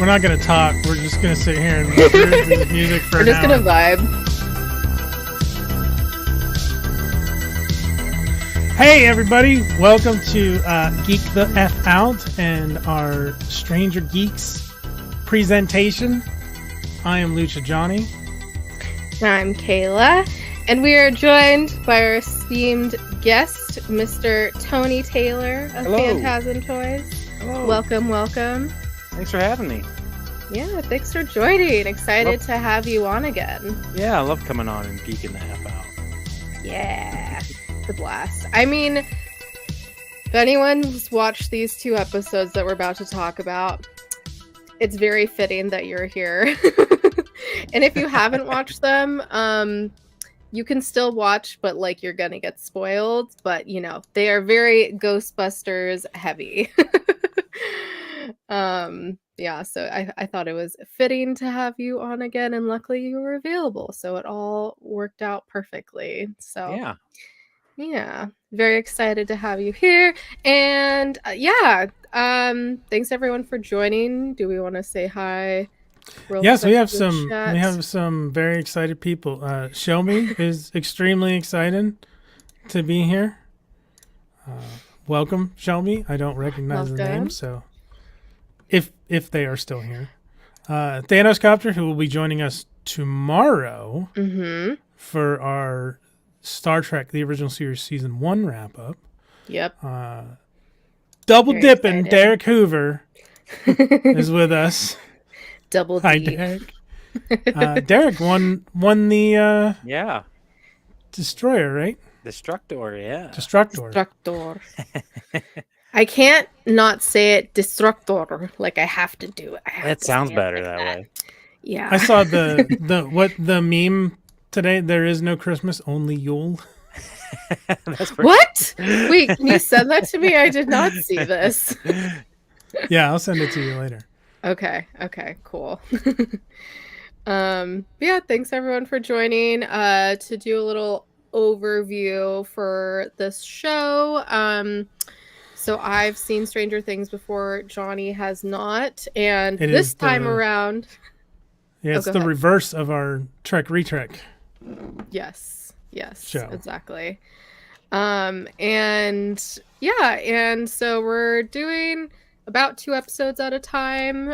We're not gonna talk. We're just gonna sit here and listen to music for We're just gonna vibe. Hey everybody, welcome to Geek the F Out and our Stranger Geeks presentation. I am Lucha Johnny. I'm Kayla, and we are joined by our esteemed guest, Mr. Tony Taylor of Hello. Fantazm Toys. Hello. Welcome. Thanks for having me. Yeah, thanks for joining. Excited to have you on again. Yeah, I love coming on and geeking the F out. Yeah, it's a blast. I mean, if anyone's watched these two episodes that we're about to talk about, it's very fitting that you're here. And if you haven't watched them, you can still watch, but like you're gonna get spoiled. But you know, they are very Ghostbusters heavy. Yeah, so I thought it was fitting to have you on again, and luckily you were available, so it all worked out perfectly. So yeah, very excited to have you here. And thanks everyone for joining. Do we want to say hi? Yes, we have some very excited people. Show Me is extremely excited to be here. Welcome, Show Me. I don't recognize the name, so if they are still here. Thanos Copter, who will be joining us tomorrow for our Star Trek The Original Series Season 1 wrap-up. Yep. Double very dipping excited. Derek Hoover is with us. Double D. Hi, Derek. Derek won the Destroyer, right? Destructor, yeah. Destructor. I can't not say it Destructor. Like I have to do it. That sounds better that way. Yeah. I saw the meme today. There is no Christmas, only Yule. What? Wait, can you send that to me? I did not see this. Yeah, I'll send it to you later. Okay, cool. Yeah, thanks everyone for joining to do a little overview for this show. So I've seen Stranger Things before. Johnny has not, and this time around, it's the reverse of our Trek Retrek. Yes, show. Exactly. And so we're doing about 2 episodes at a time.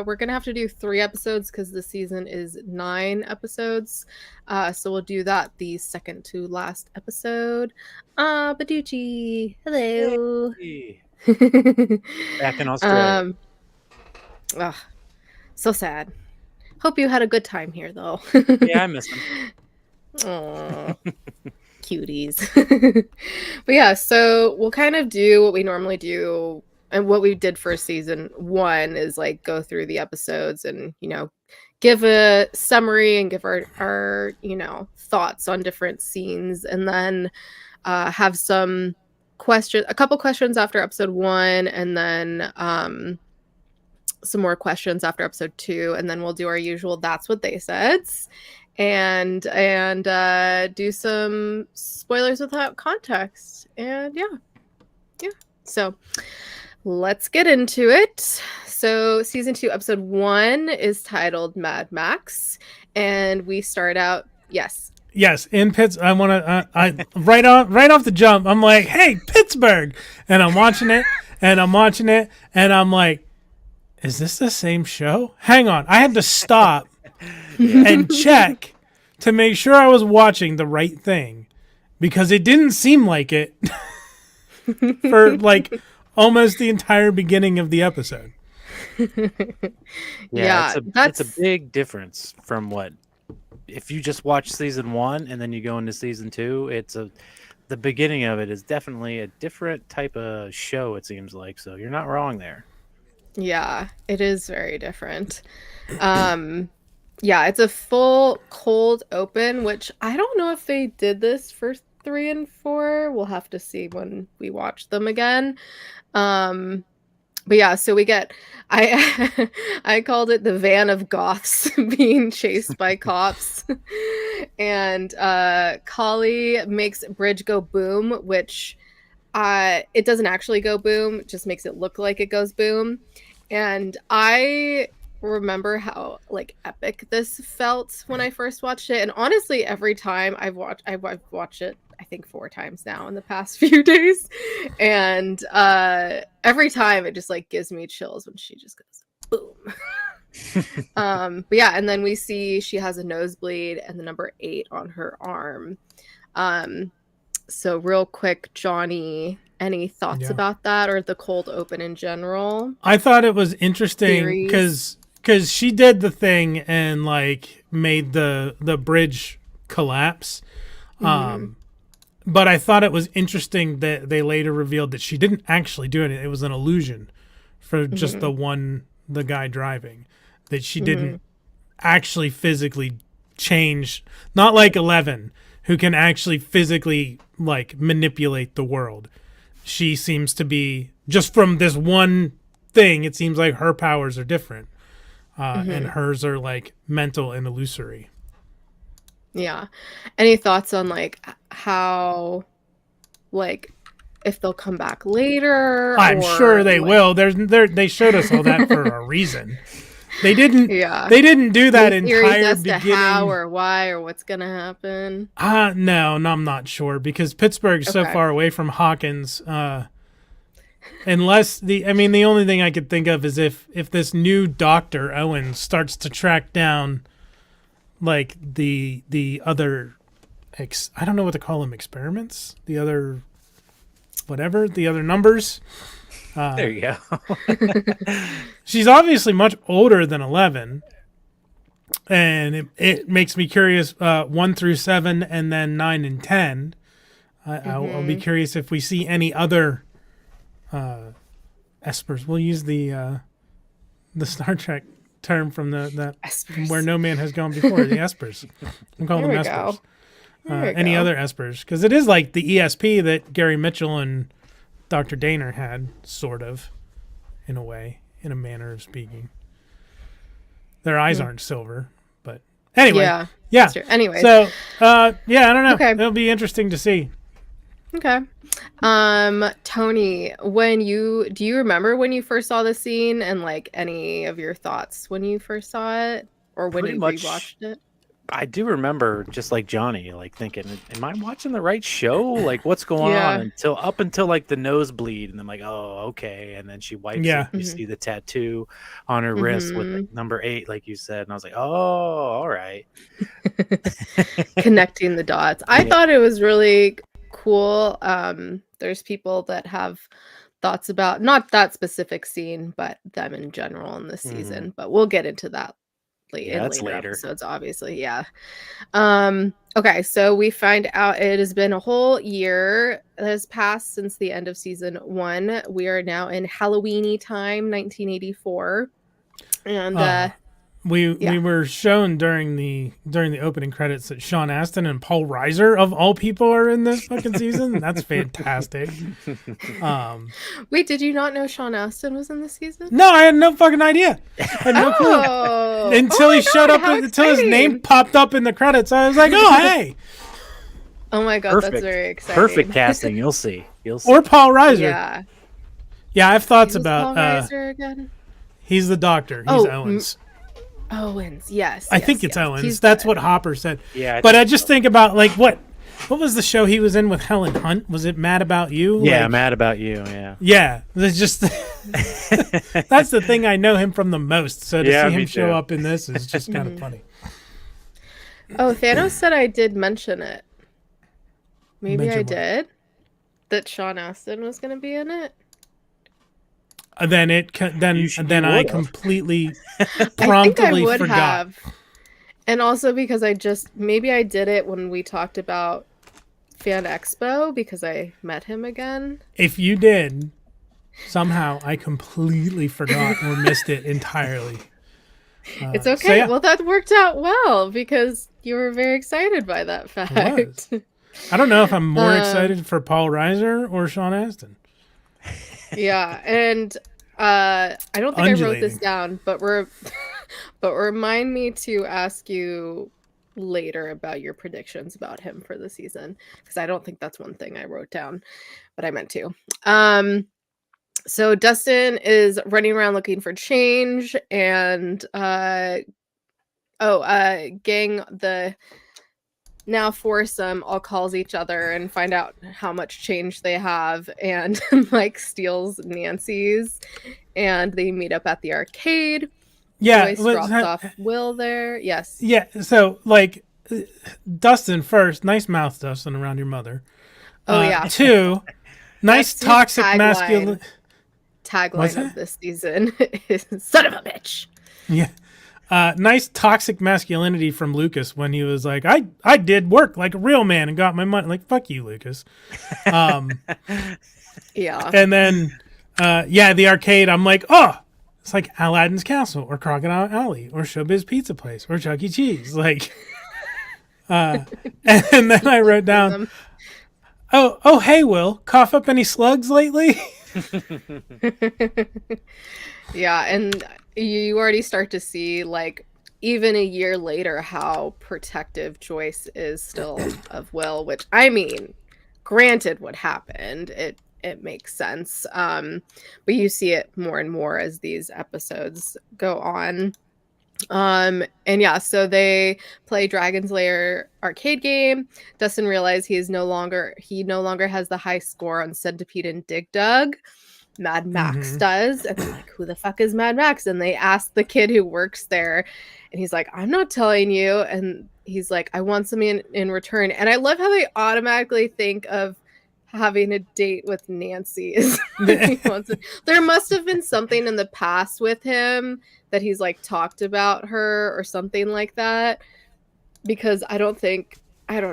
We're gonna have to do 3 episodes because the season is 9 episodes. So we'll do that the second to last episode. Baducci, hello. Hey. Back in Australia. So sad. Hope you had a good time here, though. Yeah, I miss them. Aww. Cuties. But yeah, so we'll kind of do what we normally do. And what we did for season 1 is like go through the episodes and, give a summary and give our thoughts on different scenes, and then have a couple questions after episode 1, and then some more questions after episode 2, and then we'll do our usual That's What They Said, and do some spoilers without context. And yeah. So let's get into it. So season 2, episode 1 is titled Mad Max, and we start out. Yes, in Pittsburgh. I want to. I right off the jump. I'm like, hey, Pittsburgh, and I'm watching it, and I'm like, is this the same show? Hang on, I had to stop and check to make sure I was watching the right thing, because it didn't seem like it for like almost the entire beginning of the episode. It's a big difference from what if you just watch season 1 and then you go into season 2. The beginning of it is definitely a different type of show, it seems like. So you're not wrong there. Yeah, it is very different. It's a full cold open, which I don't know if they did this for 3 and 4. We'll have to see when we watch them again. But yeah, so we get I called it the van of goths being chased by cops. And Kali makes Bridge go boom, which it doesn't actually go boom, it just makes it look like it goes boom. And I remember how like epic this felt when I first watched it. And honestly, every time I've watched it, I think 4 times now in the past few days. And every time it just like gives me chills when she just goes boom. But yeah, and then we see she has a nosebleed and the number 8 on her arm. So real quick, Johnny, any thoughts Yeah. about that or the cold open in general? I thought it was interesting Theories? because she did the thing and like made the bridge collapse. But I thought it was interesting that they later revealed that she didn't actually do it. It was an illusion for just the guy driving. That she didn't actually physically change, not like 11 who can actually physically like manipulate the world. She seems to be just from this one thing, it seems like her powers are different. And hers are like mental and illusory. Yeah. Any thoughts on like how, like, if they'll come back later? I'm sure they like, will. They showed us all that for a reason. They didn't. Yeah. They didn't do that Any theories entire as to beginning. how or why or what's gonna happen? No, I'm not sure because Pittsburgh's so Okay. far away from Hawkins. Unless the only thing I could think of is if this new Dr. Owen starts to track down like the other I don't know what to call them, experiments, the other numbers. There you go. She's obviously much older than 11, and it makes me curious. 1 through 7, and then 9 and 10. I'll be curious if we see any other espers. We'll use the Star Trek term from the Espers. where no man has gone before. The espers. We call them There we espers. go. There we Any go. other espers? Because it is like the ESP that Gary Mitchell and Dr. Daner had, sort of, in a way, in a manner of speaking. Their eyes aren't silver, but anyway, Yeah. yeah. That's true. Anyways. So, yeah, I don't know. Okay. It'll be interesting to see. Okay. Tony, do you remember when you first saw the scene and like any of your thoughts when you first saw it or when Pretty you much- rewatched it? I do remember, just like Johnny, like thinking, "Am I watching the right show? Like, what's going Yeah. on?" Until like the nosebleed, and I'm like, "Oh, okay." And then she wipes Yeah. it. You see the tattoo on her wrist with the number 8, like you said, and I was like, "Oh, all right." Connecting the dots. I Yeah. thought it was really cool. There's people that have thoughts about not that specific scene, but them in general in this season. But we'll get into that Yeah, in that's later later. episodes, obviously. Yeah. Okay, so we find out it has been a whole year that has passed since the end of season 1. We are now in Halloweeny time, 1984. And We Yeah. were shown during the opening credits that Sean Astin and Paul Reiser of all people are in this fucking season. That's fantastic. wait, did you not know Sean Astin was in this season? No, I had no fucking idea. I had no clue. Oh, Until oh he my showed God, up, how until his name exciting. popped up in the credits. I was like, oh, hey. Oh my God, Perfect. that's very exciting. Perfect casting. You'll see. You'll see. Or Paul Reiser. Yeah. Yeah, I have thoughts Who's about, Paul Reiser again? he's the doctor. He's Oh, Owens. Owens, yes. I yes, think it's yes. Owens. He's That's good. what Hopper said. Yeah. But I just think about, like, what was the show he was in with Helen Hunt? Was it Mad About You? Yeah, Like, mad about you. Yeah. yeah, it's just that's the thing I know him from the most. So to Yeah, see him me show too. up in this is just kind of funny. Oh, Thanos said I did mention it. Maybe Mention I what? did. That Sean Astin was going to be in it. Then You I would've. completely I think I promptly would forgot. have. And also because maybe I did it when we talked about Fan Expo because I met him again. If you did, somehow I completely forgot or missed it entirely. It's so okay. yeah. Well, that worked out well because you were very excited by that fact. I don't know if I'm more Um, excited for Paul Reiser or Sean Astin. Yeah, and I don't think I wrote this Undulating. down, but but remind me to ask you later about your predictions about him for the season because I don't think that's one thing I wrote down, but I meant to. So Dustin is running around looking for change, and gang, the now foursome, all calls each other and find out how much change they have, and Mike steals Nancy's, and they meet up at the arcade. Yeah, Joyce drops off Will there. Yes. Yeah, so like Dustin first, nice mouth, Dustin, around your mother. Oh yeah. 2, nice That's his toxic tagline. masculine. Tagline of this season is "Son of a bitch." Yeah. Nice toxic masculinity from Lucas when he was like, I did work like a real man and got my money. Like, fuck you, Lucas. Yeah. And then, the arcade, I'm like, oh, it's like Aladdin's Castle or Crocodile Alley or Showbiz Pizza Place or Chuck E. Cheese. Like, and then I wrote down, oh, hey, Will, cough up any slugs lately? Yeah, and you already start to see, like, even a year later, how protective Joyce is still of Will, which, I mean, granted what happened, it makes sense. But you see it more and more as these episodes go on. And yeah, so they play Dragon's Lair arcade game. Dustin realizes he no longer has the high score on Centipede and Dig Dug. Mad Max does. And they're like, who the fuck is Mad Max? And they ask the kid who works there, and he's like, I'm not telling you. And he's like, I want something in return. And I love how they automatically think of having a date with Nancy. There must have been something in the past with him that he's like talked about her or something like that, because I don't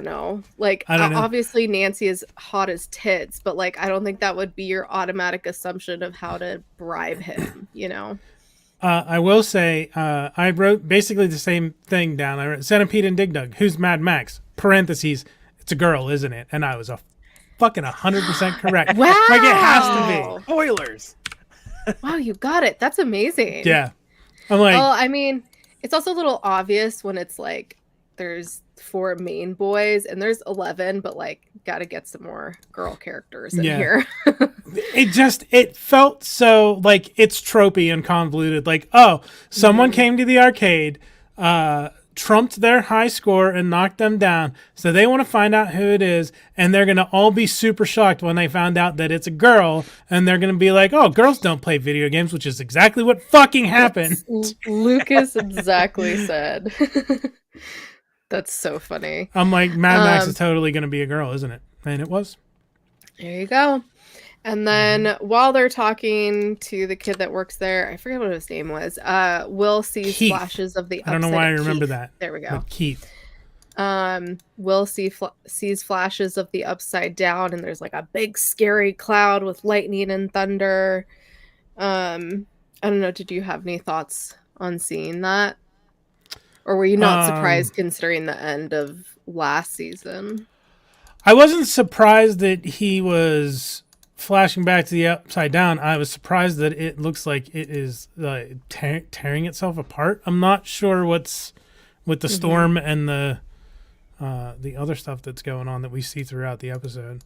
know. Like, obviously Nancy is hot as tits, but like, I don't think that would be your automatic assumption of how to bribe him, you know? I will say, I wrote basically the same thing down. I wrote Centipede and Dig Dug. Who's Mad Max? Parentheses. It's a girl, isn't it? And I was fucking 100% correct. Wow. Like, it has to be. Spoilers. Wow, you got it. That's amazing. Yeah. I'm like, well, I mean, it's also a little obvious when it's like there's 4 main boys and there's 11, but like gotta get some more girl characters in here. it felt so like it's tropey and convoluted. Like, oh, someone came to the arcade, trumped their high score and knocked them down, so they want to find out who it is, and they're gonna all be super shocked when they found out that it's a girl, and they're gonna be like, oh, girls don't play video games, which is exactly what fucking happened. Lucas exactly said. That's so funny. I'm like, Mad Max is totally gonna be a girl, isn't it? And it was. There you go. And then while they're talking to the kid that works there, I forget what his name was. Will sees Keith. Flashes of the upside. I don't know why I Keith. remember that. There we go. But Keith. Will sees flashes of the upside down, and there's like a big scary cloud with lightning and thunder. I don't know. Did you have any thoughts on seeing that, or were you not surprised considering the end of last season? I wasn't surprised that he was flashing back to the upside down. I was surprised that it looks like it is tearing itself apart. I'm not sure what's with the storm and the other stuff that's going on that we see throughout the episode.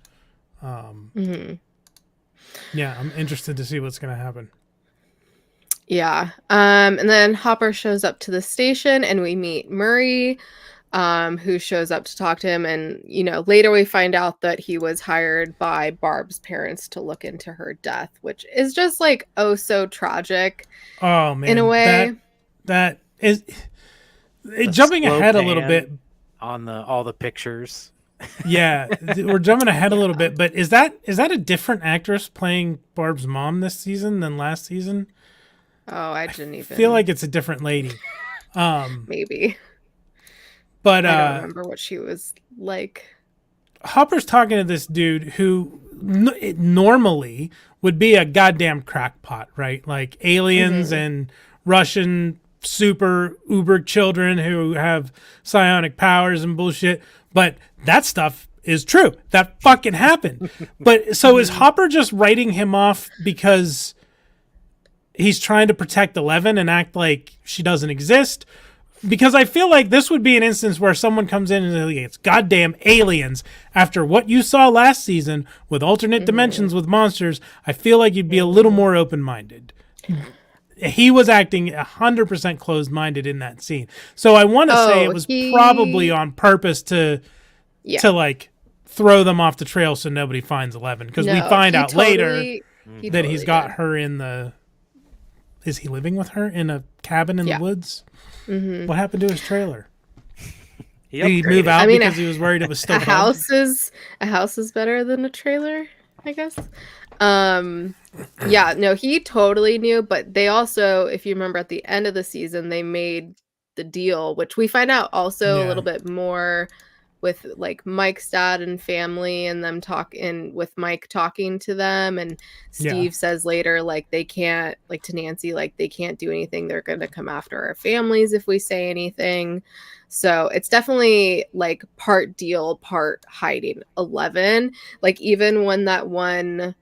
Yeah, I'm interested to see what's going to happen. Yeah. And then Hopper shows up to the station, and we meet Murray, who shows up to talk to him. And, you know, later we find out that he was hired by Barb's parents to look into her death, which is just like, oh, so tragic. Oh, man. In a way. That is jumping ahead a little bit. On all the pictures. Yeah, we're jumping ahead a little bit, but is that a different actress playing Barb's mom this season than last season? Oh, I didn't even feel like it's a different lady. Maybe. But I don't remember what she was like. Hopper's talking to this dude who normally would be a goddamn crackpot, right? Like aliens and Russian super uber children who have psionic powers and bullshit. But that stuff is true. That fucking happened. But so is Hopper just writing him off because he's trying to protect 11 and act like she doesn't exist? because I feel like this would be an instance where someone comes in and says, it's goddamn aliens. After what you saw last season with alternate dimensions with monsters, I feel like you'd be a little more open-minded. He was acting 100% closed-minded in that scene. So I want to say it was probably on purpose to like throw them off the trail so nobody finds 11. Because we find out later that he's got her in the... Is he living with her in a cabin in the woods? Mm-hmm. What happened to his trailer? Did he move out because he was worried it was still a house is better than a trailer, I guess. Yeah, no, he totally knew, but they also, if you remember at the end of the season, they made the deal, which we find out also a little bit more with like Mike's dad and family and them with Mike talking to them, and Steve says later like they can't, like to Nancy, like they can't do anything, they're going to come after our families if we say anything. So it's definitely like part deal, part hiding 11. Like even when that one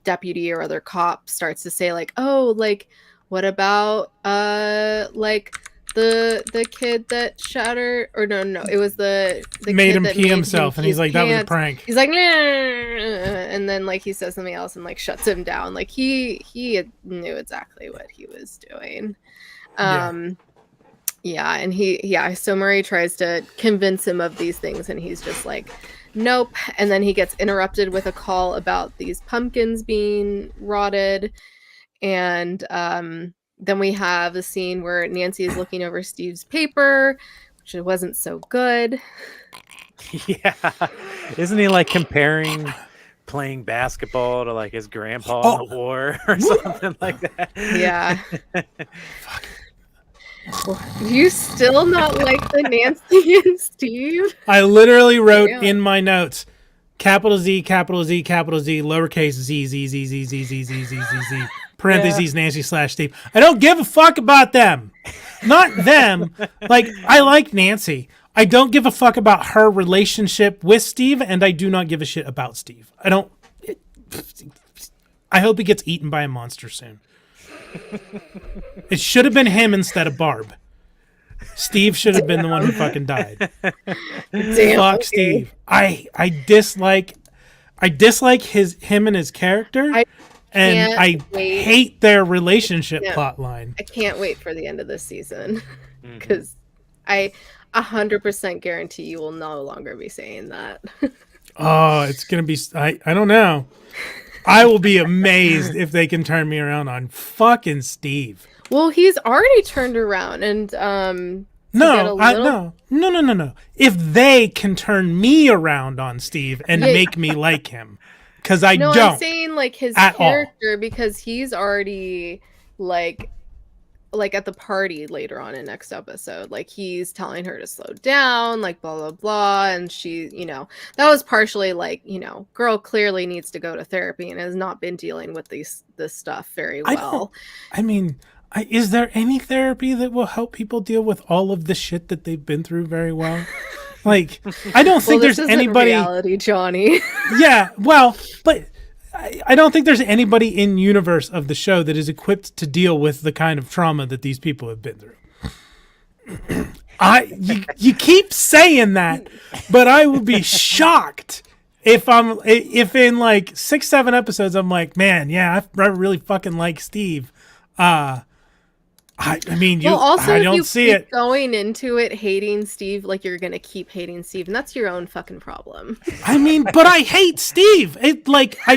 deputy or other cop starts to say like, oh, like what about like the kid that shattered, or no, it was the made kid him that pee himself, and he's like, that was a prank. He's like, nah, and then like he says something else and like shuts him down. Like he knew exactly what he was doing. And so Murray tries to convince him of these things, and he's just like, nope. And then he gets interrupted with a call about these pumpkins being rotted, and then we have the scene where Nancy is looking over Steve's paper, which it wasn't so good. Yeah. Isn't he like comparing playing basketball to like his grandpa in the war or something like that? Yeah. You still not like the Nancy and Steve? I literally wrote in my notes, capital Z, capital Z, capital Z, lowercase z, z, z, z, z, z, z, z, z, z. Parentheses, Nancy / Steve. I don't give a fuck about them. Not them. Like, I like Nancy. I don't give a fuck about her relationship with Steve, and I do not give a shit about Steve. I hope he gets eaten by a monster soon. It should have been him instead of Barb. Steve should have been the one who fucking died. Damn, fuck Steve. I dislike him and his character. And I hate their relationship plot line. I can't wait for the end of this season, because I 100% guarantee you will no longer be saying that. Oh, it's going to be... I don't know. I will be amazed if they can turn me around on fucking Steve. Well, he's already turned around, and... No. If they can turn me around on Steve and make me like him. Because I don't. I'm saying like his character, all. Because he's already like at the party later on in next episode, like he's telling her to slow down, like blah blah blah, and she, that was partially like, girl clearly needs to go to therapy and has not been dealing with this stuff very well. Is there any therapy that will help people deal with all of the shit that they've been through very well? Like, I don't think there's anybody. Reality, Johnny. Yeah, well, but I don't think there's anybody in universe of the show that is equipped to deal with the kind of trauma that these people have been through. You keep saying that, but I would be shocked if in like 6-7 episodes I'm like, man, yeah, I really fucking like Steve. I don't see it going into it hating Steve, like you're gonna keep hating Steve, and that's your own fucking problem. But I hate Steve. I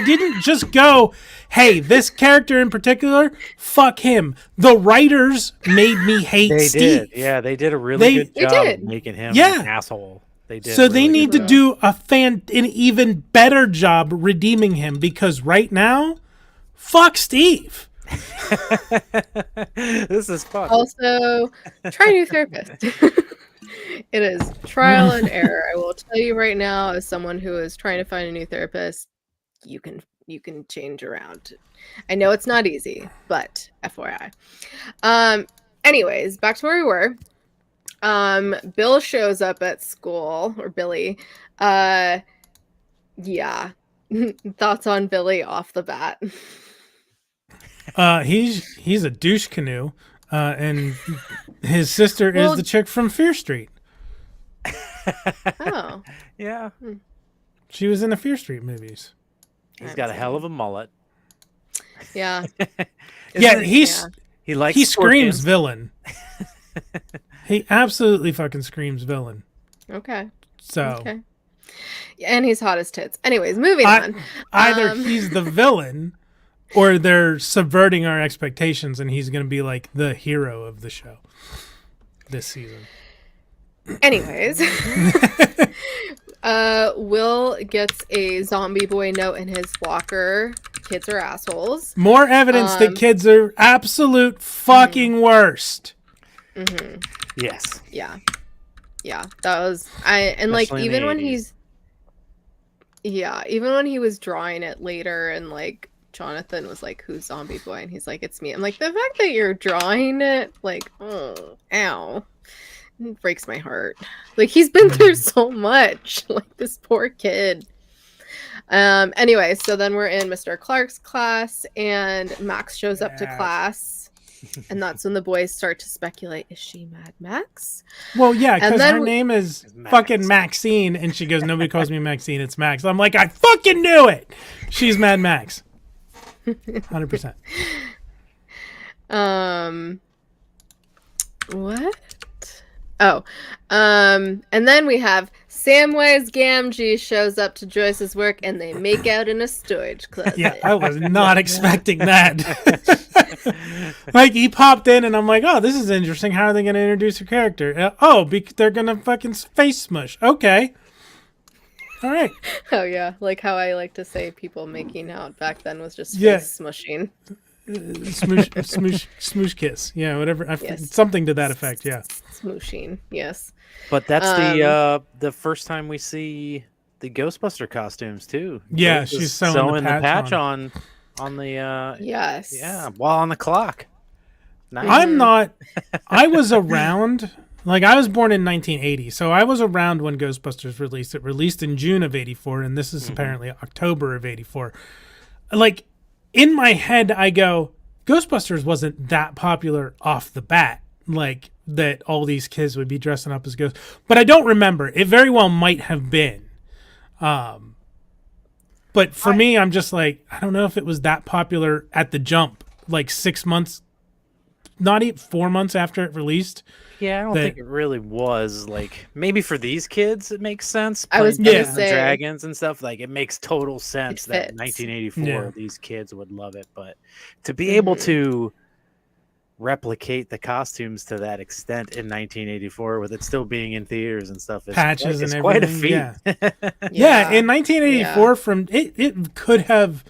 didn't just go, hey, this character in particular, fuck him. The writers made me hate Steve. They did a really good job of making him an asshole. They did. So they need to do an even better job redeeming him, because right now, fuck Steve. This is fun. Also, try a new therapist. It is trial and error. I will tell you right now, as someone who is trying to find a new therapist, you can change around. I know it's not easy, but FYI. Anyways, back to where we were. Bill shows up at school, or Billy. Yeah. Thoughts on Billy off the bat? He's a douche canoe. and his sister Well- is the chick from Fear Street. Oh, Yeah. She was in the Fear Street movies. He's got a hell of a mullet. yeah. Yeah, Isn't it- he likes he screams scorpions. villain. He absolutely fucking screams villain. Okay. So Okay. And he's hot as tits. Anyways, moving I- on. either he's the villain or they're subverting our expectations and he's going to be like the hero of the show this season. Anyways, Will gets a zombie boy note in his locker. Kids are assholes. More evidence that kids are absolute fucking worst. Mm-hmm. Yes. Yeah. Yeah. That was and like Especially in even the when 80s. even when he was drawing it later and like Jonathan was like, "Who's zombie boy?" and he's like, "It's me." I'm like, the fact that you're drawing it, like, oh, ow. It breaks my heart. Like he's been through so much. Like this poor kid. Anyway, so then we're in Mr. Clark's class and Max shows up to Yes. class. And that's when the boys start to speculate, is she Mad Max? Well, yeah, And because then her we- name is Max. fucking Maxine, and she goes, "Nobody calls me Maxine, it's Max." I'm like, I fucking knew it. She's Mad Max, 100%. What? Oh, and then we have Samwise Gamgee shows up to Joyce's work and they make out in a storage closet. Yeah, I was not expecting that. Like he popped in, and I'm like, "Oh, this is interesting. How are they going to introduce her character?" They're going to fucking face smush. Okay, all right. Oh yeah, like how I like to say people making out back then was just Yeah. face smushing. Smoosh kiss. Yeah, whatever. Yes. Something to that effect. Yeah. Smooshing, yes. But that's the first time we see the Ghostbuster costumes too. Yeah, Rose she's is sewing the the patch patch on the Yes. while on the clock. Nice. I'm not. I was around. Like I was born in 1980, so I was around when Ghostbusters released. It released in June of '84, and this is apparently October of '84. Like in my head, I go, Ghostbusters wasn't that popular off the bat. Like that, all these kids would be dressing up as ghosts. But I don't remember. It very well might have been. But for me, I'm just like, I don't know if it was that popular at the jump, like 6 months, not even 4 months after it released. Yeah, I don't think it really was. Like maybe for these kids, it makes sense. I was playing gonna Dungeons and say- Dragons and stuff. Like it makes total sense It that fits. 1984 Yeah. these kids would love it. But to be able to replicate the costumes to that extent in 1984 with it still being in theaters and stuff is Patches it's and quite a everything, feat. Yeah, in 1984, from it could have.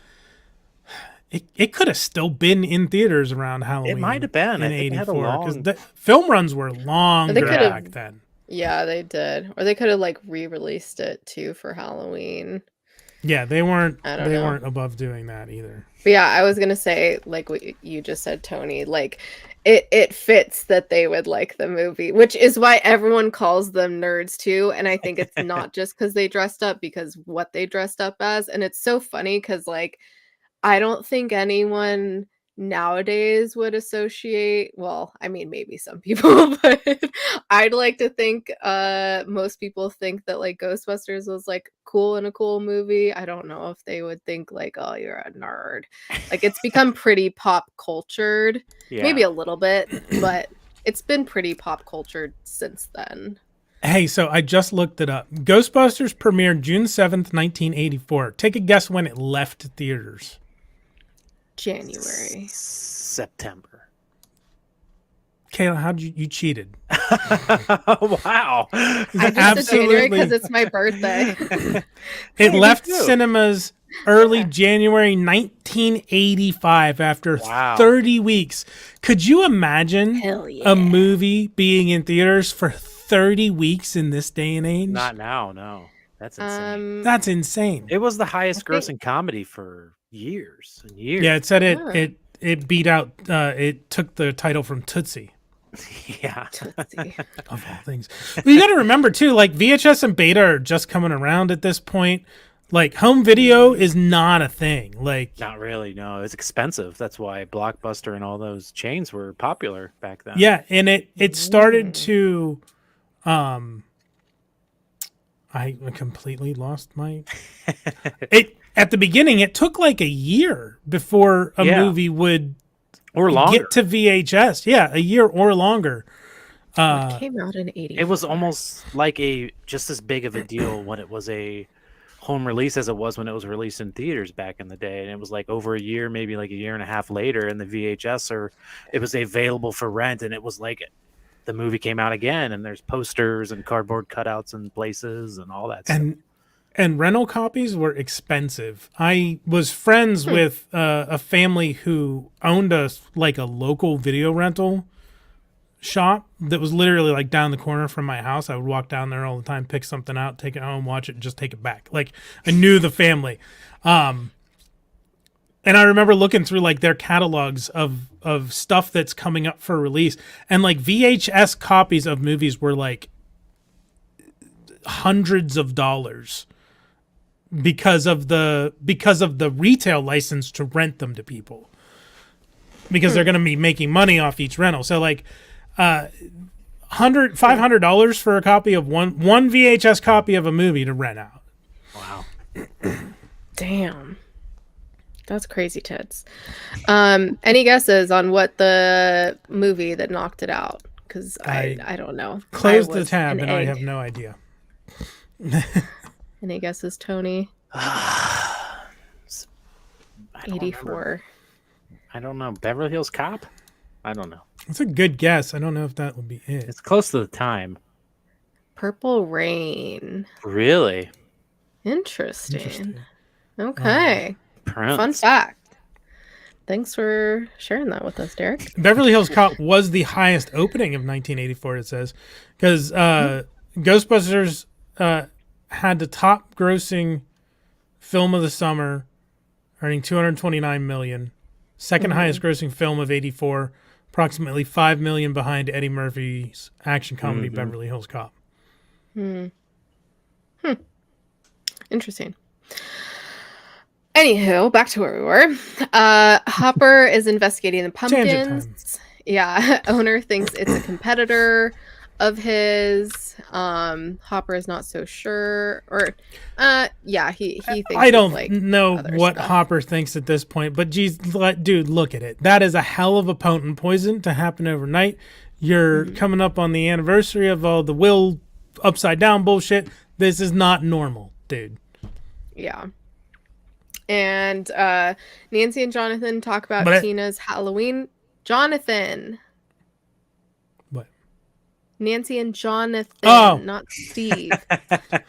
It could have still been in theaters around Halloween. It might have been. in I think it had a '84 because long- the film runs were longer could've- back then. Yeah, they did. Or they could have like re-released it too for Halloween. Yeah, they weren't. I don't They know. weren't above doing that either. But yeah, I was gonna say, like what you just said, Tony, like it fits that they would like the movie, which is why everyone calls them nerds too. And I think it's not just because they dressed up, because what they dressed up as. And it's so funny because like I don't think anyone nowadays would associate, well, I mean maybe some people, but I'd like to think most people think that like Ghostbusters was like cool in a cool movie. I don't know if they would think like, oh, you're a nerd. Like it's become pretty pop cultured, Yeah. maybe a little bit, but it's been pretty pop cultured since then. Hey, so I just looked it up. Ghostbusters premiered June 7th, 1984. Take a guess when it left theaters. January. September. Kayla, how'd you cheated? Wow. I just said January Absolutely. because it's my birthday. It me left too. cinemas early January 1985 after Wow. 30 weeks. Could you imagine Hell yeah. a movie being in theaters for 30 weeks in this day and age? Not now, no. That's insane. That's insane. It was the highest I think- grossing comedy for years and years. Yeah, it said Huh. it beat out, it took the title from Tootsie. Yeah. Tootsie. Of all things. Well, you got to remember too, like VHS and beta are just coming around at this point. Like home video is not a thing. Like Not really. No, it's expensive. That's why Blockbuster and all those chains were popular back then. yeah, and it started to I completely lost my it at the beginning it took like a year before a movie would or longer. get to VHS. Yeah, a year or longer. It came out in 80. It was almost like just as big of a deal when it was a home release as it was when it was released in theaters back in the day. And it was like over a year, maybe like a year and a half later in the VHS, or it was available for rent. And it was like the movie came out again, and there's posters and cardboard cutouts in places and all that stuff. And rental copies were expensive. I was friends with a family who owned a local video rental shop that was literally like down the corner from my house. I would walk down there all the time, pick something out, take it home, watch it, and just take it back. Like I knew the family. And I remember looking through like their catalogs of stuff that's coming up for release, and like VHS copies of movies were like hundreds of dollars because of the retail license to rent them to people, because they're going to be making money off each rental. So like $500 for a copy of one VHS copy of a movie to rent out. Wow. Damn. That's crazy tits. Any guesses on what the movie that knocked it out? Because I don't know. Close the tab and I have no idea. Any guesses, Tony? 84. I don't know. Beverly Hills Cop? I don't know. It's a good guess. I don't know if that would be it. It's close to the time. Purple Rain. Really? Interesting. Okay. Prince. Fun fact. Thanks for sharing that with us, Derek. Beverly Hills Cop was the highest opening of 1984, it says, because Ghostbusters had the top grossing film of the summer, earning $229 million. Second highest grossing film of 84, approximately $5 million behind Eddie Murphy's action comedy Beverly Hills Cop. Interesting. Anywho, back to where we were. Hopper is investigating the pumpkins. Yeah, owner thinks it's a competitor of his. Hopper is not so sure, or he thinks I don't like know what stuff. Hopper thinks at this point, but geez, dude, look at it. That is a hell of a potent poison to happen overnight. You're coming up on the anniversary of all the Will upside down bullshit. This is not normal, dude. Yeah. And Nancy and Jonathan talk about Tina's Halloween. Jonathan. What? Nancy and Jonathan, not Steve. God.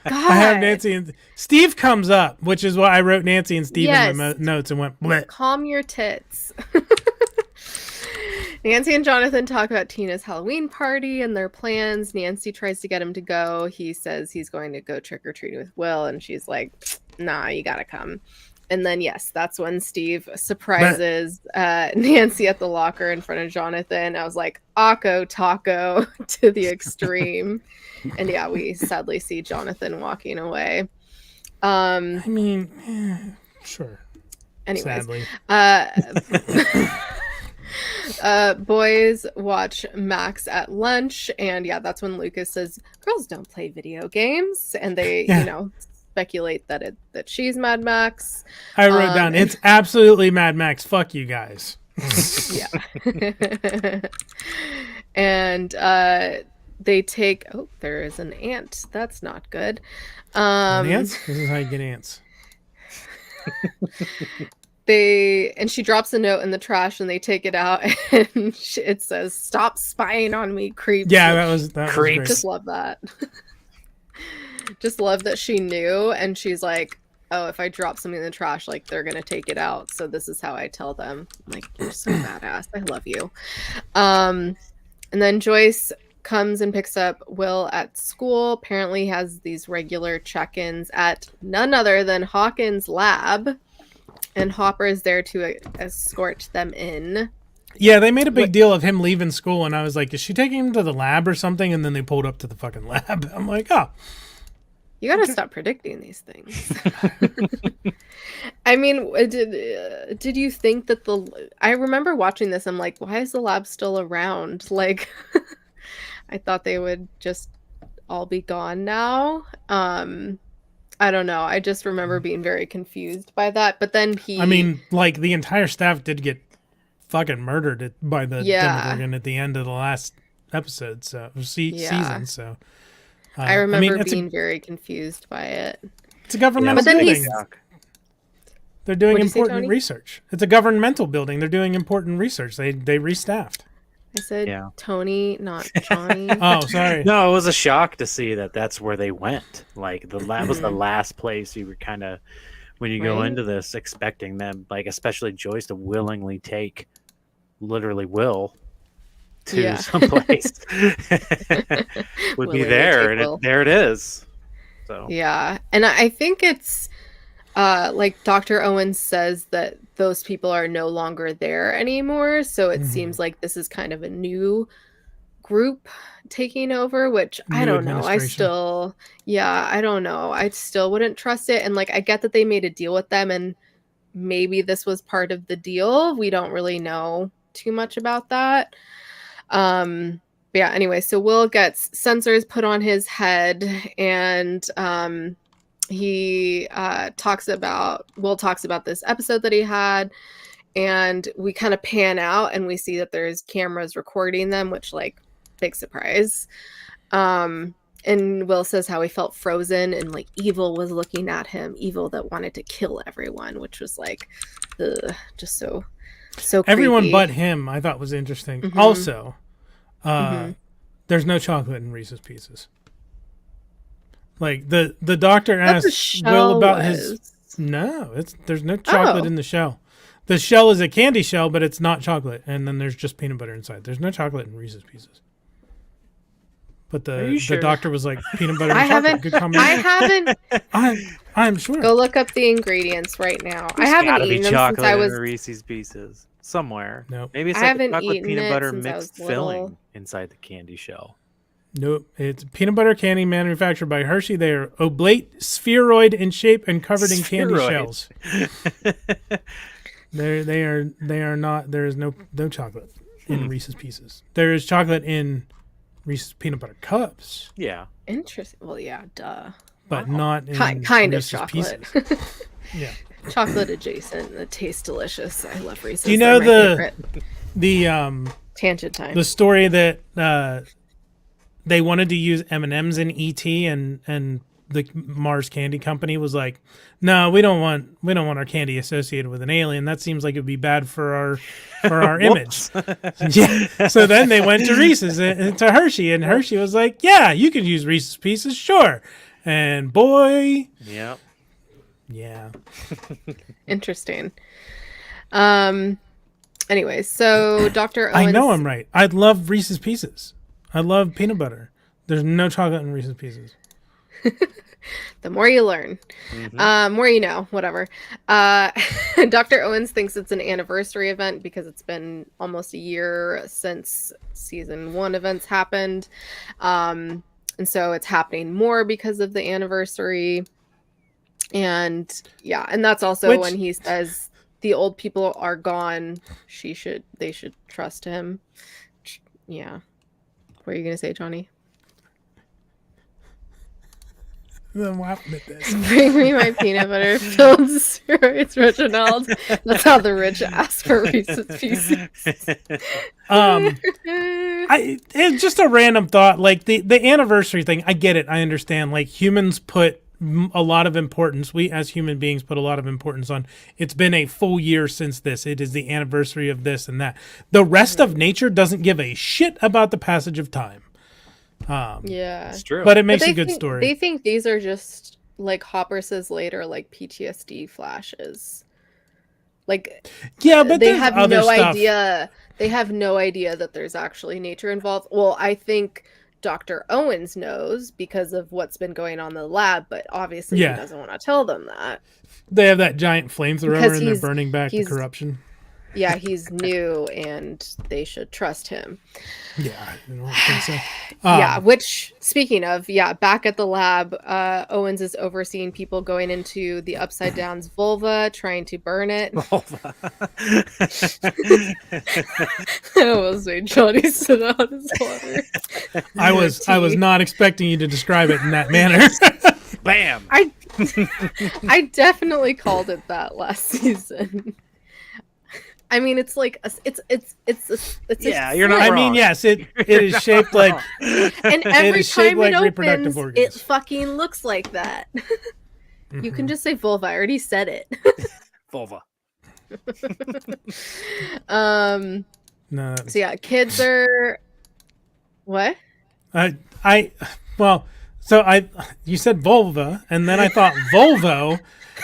I have Nancy and Steve comes up, which is why I wrote Nancy and Steve in my notes and went bleh. Calm your tits. Nancy and Jonathan talk about Tina's Halloween party and their plans. Nancy tries to get him to go. He says he's going to go trick-or-treating with Will, and she's like, nah, you gotta come. And then, yes, that's when Steve surprises Nancy at the locker in front of Jonathan. I was like, Akko Taco to the extreme. And yeah, we sadly see Jonathan walking away. I mean, sure. Anyways, sadly. Boys watch Max at lunch. And yeah, that's when Lucas says, girls don't play video games. And they, speculate that she's Mad Max. I wrote down, it's absolutely Mad Max. Fuck you guys. Yeah. And they take, there is an ant. That's not good. Ants? This is how you get ants. And she drops a note in the trash and they take it out and it says, stop spying on me, creeps. Yeah, that was creep. great. Just love that. Just love that she knew, and she's like, oh, if I drop something in the trash, like, they're gonna take it out, so this is how I tell them. I'm like, you're so badass. I love you. And then Joyce comes and picks up Will at school. Apparently has these regular check-ins at none other than Hawkins' lab, and Hopper is there to escort them in. Yeah, they made a big deal of him leaving school, and I was like, is she taking him to the lab or something? And then they pulled up to the fucking lab. I'm like, oh. You gotta stop predicting these things. I mean, did you think that I remember watching this, I'm like, why is the lab still around? Like, I thought they would just all be gone now. I don't know. I just remember being very confused by that. But then I mean, like, the entire staff did get fucking murdered by the Demogorgon at the end of the last episode, season. So I remember being very confused by it. It's a governmental building. They're doing important research. It's a governmental building. They're doing important research. They restaffed. I said Tony, not Johnny. Oh, sorry. No, it was a shock to see that that's where they went. Like, the lab was the last place you were kind of, when you go into this, expecting them, like, especially Joyce, to willingly take, literally Will, to someplace. Would be there, and there it is. So yeah, and I think it's like Dr. Owens says that those people are no longer there anymore, so it seems like this is kind of a new group taking over, which I don't know. I don't know. I still wouldn't trust it. And like, I get that they made a deal with them, and maybe this was part of the deal. We don't really know too much about that. But yeah, anyway, so Will gets sensors put on his head, and Will talks about this episode that he had, and we kind of pan out and we see that there's cameras recording them, which, like, big surprise. And Will says how he felt frozen and like evil was looking at him, evil that wanted to kill everyone, which was like, just so everyone creepy. but him, I thought was interesting. Also, there's no chocolate in Reese's Pieces. Like, the doctor asked Will about there's no chocolate in the shell. The shell is a candy shell, but it's not chocolate, and then there's just peanut butter inside. There's no chocolate in Reese's Pieces. But the doctor was like, peanut butter and chocolate. Good combination. I'm sure. Go look up the ingredients right now. I haven't eaten them since I was Reese's Pieces somewhere. Nope. Maybe it's like a chocolate peanut butter mixed filling inside the candy shell. Nope. It's peanut butter candy manufactured by Hershey. They are oblate, spheroid in shape, and covered in candy shells. They are not. There is no chocolate in Reese's Pieces. There is chocolate in Reese's peanut butter cups. Yeah. Interesting. Well, yeah, duh. But not in kind Reese's of chocolate. Pieces. Yeah. Chocolate adjacent. It tastes delicious. I love Reese's. Do you know the tangent time? The story that they wanted to use M&Ms in E.T. and the Mars Candy Company was like, no, we don't want our candy associated with an alien. That seems like it would be bad for our image. Yeah. So then they went to Reese's and to Hershey, and Hershey was like, yeah, you can use Reese's Pieces, sure. And boy, yep. Yeah. Interesting. Anyway, so Dr. Owens, I know I'm right. I love Reese's Pieces. I love peanut butter. There's no chocolate in Reese's Pieces. The more you learn, more you know, whatever. Dr. Owens thinks it's an anniversary event because it's been almost a year since season 1 events happened. And so it's happening more because of the anniversary. And yeah, and that's also when he says the old people are gone. They should trust him. Yeah. What are you going to say, Johnny? I'm laughing at this. Bring me my peanut butter filled steroids, Reginald. That's how the rich ask for Reese's Pieces. It's just a random thought. Like the anniversary thing, I get it. I understand. Like, humans put a lot of importance. We as human beings put a lot of importance on. It's been a full year since this. It is the anniversary of this and that. The rest of nature doesn't give a shit about the passage of time. Yeah, it's true. But it makes a good story. They think these are just, like Hopper says later, like PTSD flashes. Like, yeah, but they have no stuff. idea. They have no idea that there's actually nature involved. Well, I think Dr. Owens knows because of what's been going on in the lab, but obviously he doesn't want to tell them that. They have that giant flamethrower and they're burning back the corruption. yeah, he's new and they should trust him. Yeah, I don't think so. Yeah, which, speaking of, yeah, back at the lab, Owens is overseeing people going into the Upside Down's vulva, trying to burn it. I almost made Johnny sit on his water. I was not expecting you to describe it in that manner. Bam! I definitely called it that last season. I mean, it's like it's Yeah, you're not I wrong. mean, yes, it is shaped like, and every is shaped time like it reproductive opens, organs. it fucking looks like that. You can just say vulva. I already said it. Vulva. No, So yeah, kids are what? you said vulva, and then I thought Volvo,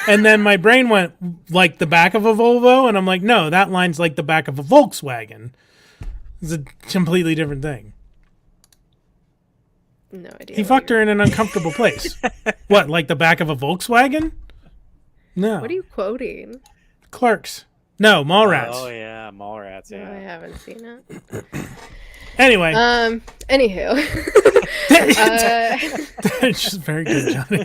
and then my brain went like the back of a Volvo, and I'm like, no, that line's like the back of a Volkswagen. It's a completely different thing. No idea. He fucked her in an uncomfortable place. What, like the back of a Volkswagen? No. What are you quoting? Clerks. No, Mallrats. Oh yeah, Mallrats. No, I Yeah. haven't seen it. Anyway. Anywho. It's just very good, Johnny.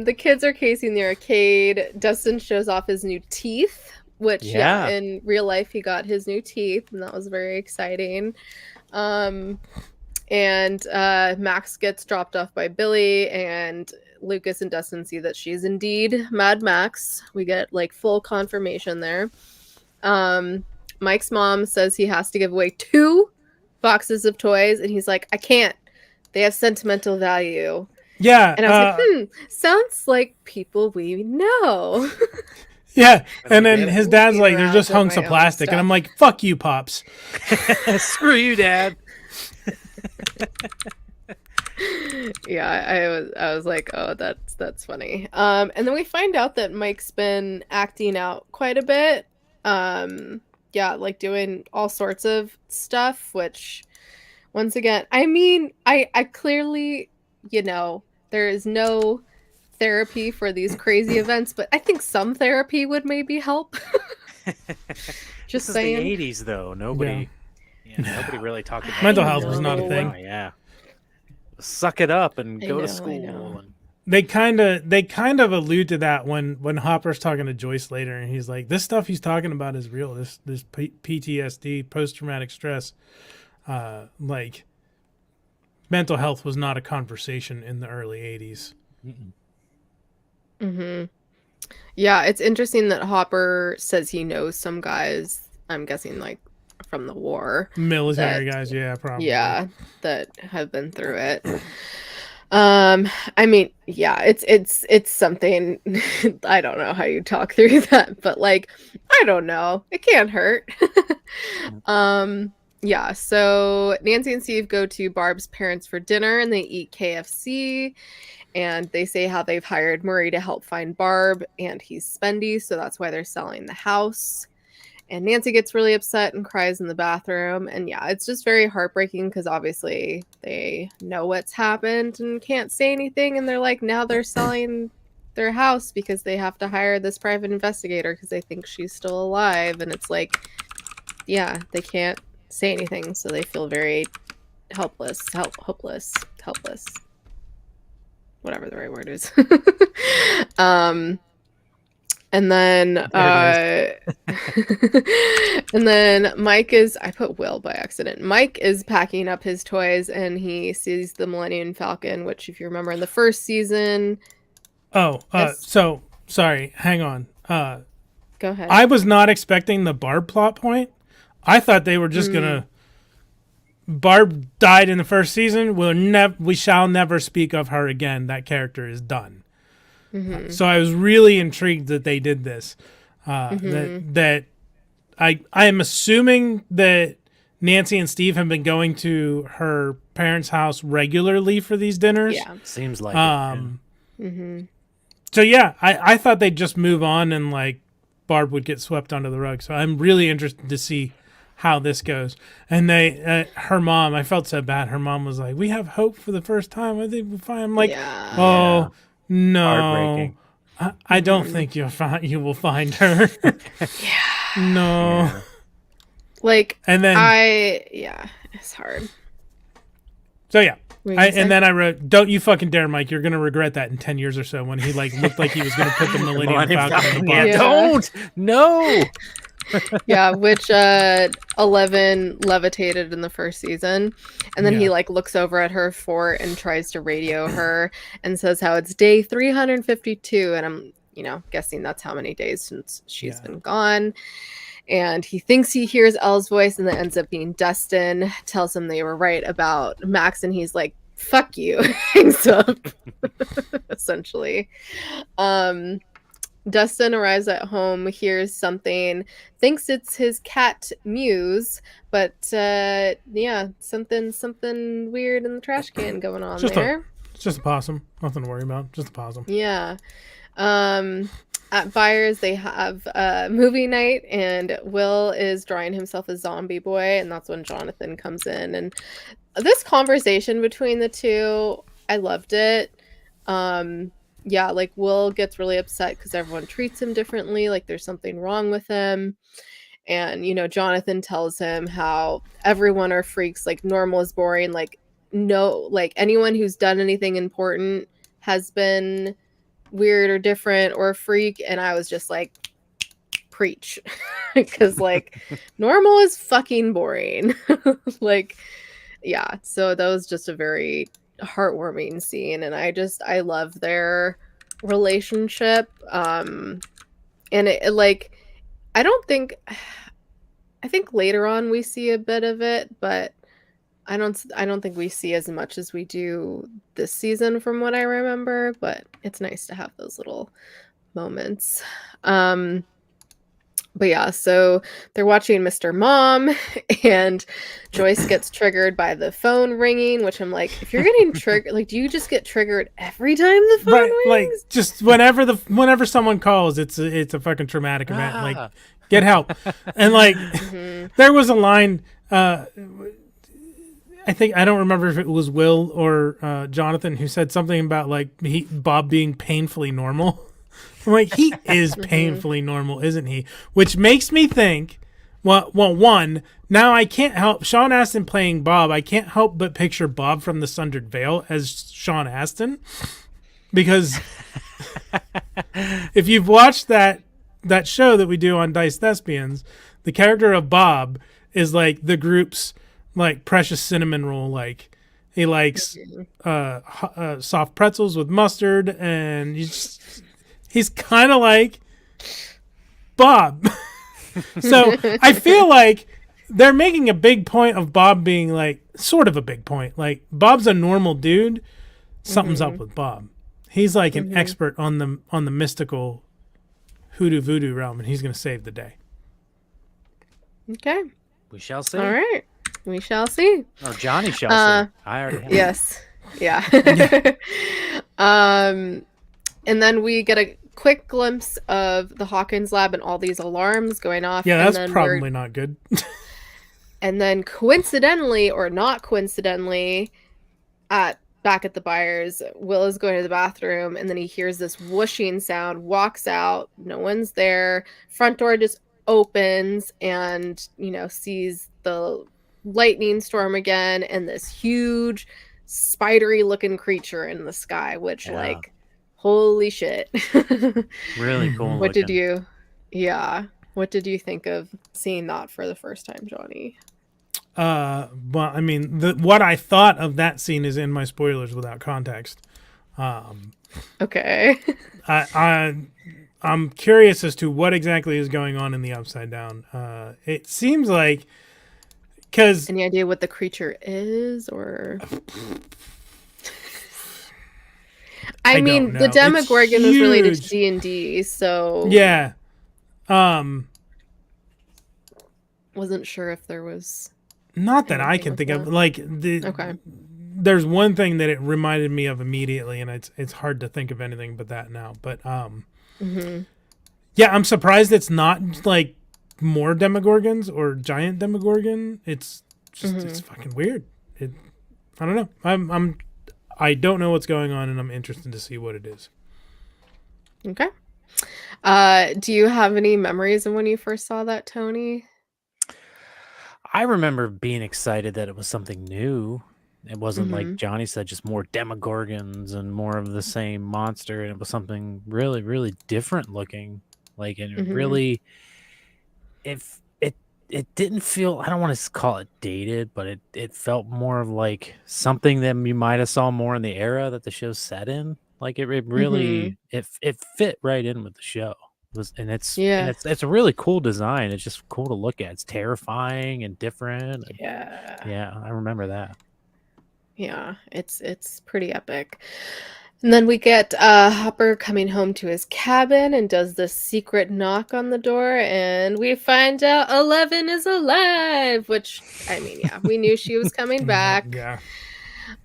The kids are casing the arcade. Dustin shows off his new teeth, which Yeah. in real life he got his new teeth, and that was very exciting. And Max gets dropped off by Billy, and Lucas and Dustin see that she's indeed Mad Max. We get like full confirmation there. Mike's mom says he has to give away 2 boxes of toys, and he's like, I can't. They have sentimental value. Yeah. And I was like, sounds like people we know. Yeah. And then his dad's like, they're around just with hunks my of own plastic. stuff. And I'm like, fuck you, Pops. Screw you, Dad. Yeah, I was like, oh, that's funny. And then we find out that Mike's been acting out quite a bit. Yeah, like doing all sorts of stuff, which once again, I mean, I clearly, there is no therapy for these crazy events, but I think some therapy would maybe help. Just This saying. is the 80s, though. Nobody really talked about Mental it. health was not a thing. Yeah. Suck it up and go to know, I school. know. And They kind of allude to that when Hopper's talking to Joyce later, and he's like, this stuff he's talking about is real. This PTSD, post-traumatic stress, like mental health was not a conversation in the early 80s. Mm-hmm. Yeah, it's interesting that Hopper says he knows some guys, I'm guessing like from the war. Military guys, yeah, probably. Yeah, that have been through it. I mean, yeah, it's something. I don't know how you talk through that, but like, I don't know. It can't hurt. Yeah, so Nancy and Steve go to Barb's parents for dinner and they eat KFC, and they say how they've hired Murray to help find Barb, and he's spendy, so that's why they're selling the house. And Nancy gets really upset and cries in the bathroom. And yeah, it's just very heartbreaking because obviously they know what's happened and can't say anything. And they're like, now they're selling their house because they have to hire this private investigator because they think she's still alive. And it's like, yeah, they can't say anything. So they feel very hopeless. Whatever the right word is. And then and then Mike is, I put Will by accident. Mike is packing up his toys and he sees the Millennium Falcon, which if you remember in the first season. So sorry, hang on. Go ahead. I was not expecting the Barb plot point. I thought they were just gonna Barb died in the first season. We shall never speak of her again. That character is done. So I was really intrigued that they did this. That I am assuming that Nancy and Steve have been going to her parents' house regularly for these dinners. Yeah. seems like it. So yeah, I thought they'd just move on and like Barb would get swept under the rug. So I'm really interested to see how this goes. And her mom, I felt so bad. Her mom was like, "We have hope for the first time. I think we'll find." I'm like, Yeah. oh. No, Heartbreaking. I don't think you will find her. No. Yeah. Like, And then it's hard. so yeah. What did you say? And then I wrote, "Don't you fucking dare, Mike! You're gonna regret that in 10 years or so." When he like looked like he was gonna put the Millennium Falcon in the Yeah, box. don't. No. Yeah, which 11 levitated in the first season, and then he Yeah. like looks over at her fort and tries to radio her and says how it's day 352, and I'm guessing that's how many days since she's Yeah. been gone. And he thinks he hears Elle's voice, and then ends up being Dustin. Tells him they were right about Max, and he's like, "Fuck you," hangs up. Essentially. Dustin arrives at home, hears something, thinks it's his cat Muse, but something weird in the trash can going on there. It's just a possum. Nothing to worry about. Just a possum. Yeah. At Byers, they have movie night, and Will is drawing himself a zombie boy, and that's when Jonathan comes in. And this conversation between the two, I loved it. Yeah, like Will gets really upset because everyone treats him differently, like there's something wrong with him. And, Jonathan tells him how everyone are freaks, like normal is boring, like no, like anyone who's done anything important has been weird or different or a freak. And I was just like, preach. Because like normal is fucking boring. Like, yeah, so that was just a very heartwarming scene, and I love their relationship. And it like I think later on we see a bit of it, but I don't think we see as much as we do this season from what I remember, but it's nice to have those little moments. But yeah, so they're watching Mr. Mom, and Joyce gets triggered by the phone ringing, which I'm like, if you're getting triggered, like, do you just get triggered every time the phone rings? Like just whenever someone calls, it's a fucking traumatic event. Like, get help. And like there was a line, I don't remember if it was Will or Jonathan who said something about like Bob being painfully normal. I'm like, he is painfully normal, isn't he? Which makes me think, well, one, now I can't help, Sean Astin playing Bob, I can't help but picture Bob from The Sundered Veil as Sean Astin. Because if you've watched that show that we do on Dice Thespians, the character of Bob is like the group's like precious cinnamon roll. Like, he likes soft pretzels with mustard, and he's kind of like Bob. So I feel like they're making a big point of Bob being like, sort of a big point. Like, Bob's a normal dude. Something's up with Bob. He's like an expert on the mystical hoodoo voodoo realm, and he's going to save the day. Okay. We shall see. All right. We shall see. Or Johnny shall see. I already have. Yes. Yeah. And then we get a quick glimpse of the Hawkins lab and all these alarms going off. Yeah, and that's probably not good. And then coincidentally or not coincidentally, back at the Byers, Will is going to the bathroom, and then he hears this whooshing sound, walks out, no one's there. Front door just opens, and sees the lightning storm again and this huge spidery looking creature in the sky, which like, holy shit. Really cool. What did you think of seeing that for the first time, Johnny? Well, I mean, what I thought of that scene is in my spoilers without context. Okay. I'm curious as to what exactly is going on in the Upside Down. It seems like, because any idea what the creature is, or? I mean, the Demogorgon was related to D&D, so yeah. Wasn't sure if there was. Not that I can think of. Like, okay. There's one thing that it reminded me of immediately, and it's hard to think of anything but that now. But yeah, I'm surprised it's not like more Demogorgons or giant Demogorgon. It's just it's fucking weird. I don't know. I don't know what's going on, and I'm interested to see what it is. Okay. Do you have any memories of when you first saw that, Tony? I remember being excited that it was something new. It wasn't like Mm-hmm. Johnny said, just more demogorgons and more of the same monster, and it was something really, really different looking. Like, and it Mm-hmm. really, if it didn't feel, I don't want to call it dated, but it felt more of like something that you might have saw more in the era that the show set in. Like it Mm-hmm. really it fit right in with the show. It was, and Yeah. it's a really cool design. It's just cool to look at. It's terrifying and different. And Yeah. yeah, I remember that. Yeah. It's pretty epic. And then we get Hopper coming home to his cabin and does this secret knock on the door, and we find out 11 is alive, which I mean, yeah, we knew she was coming back. Yeah.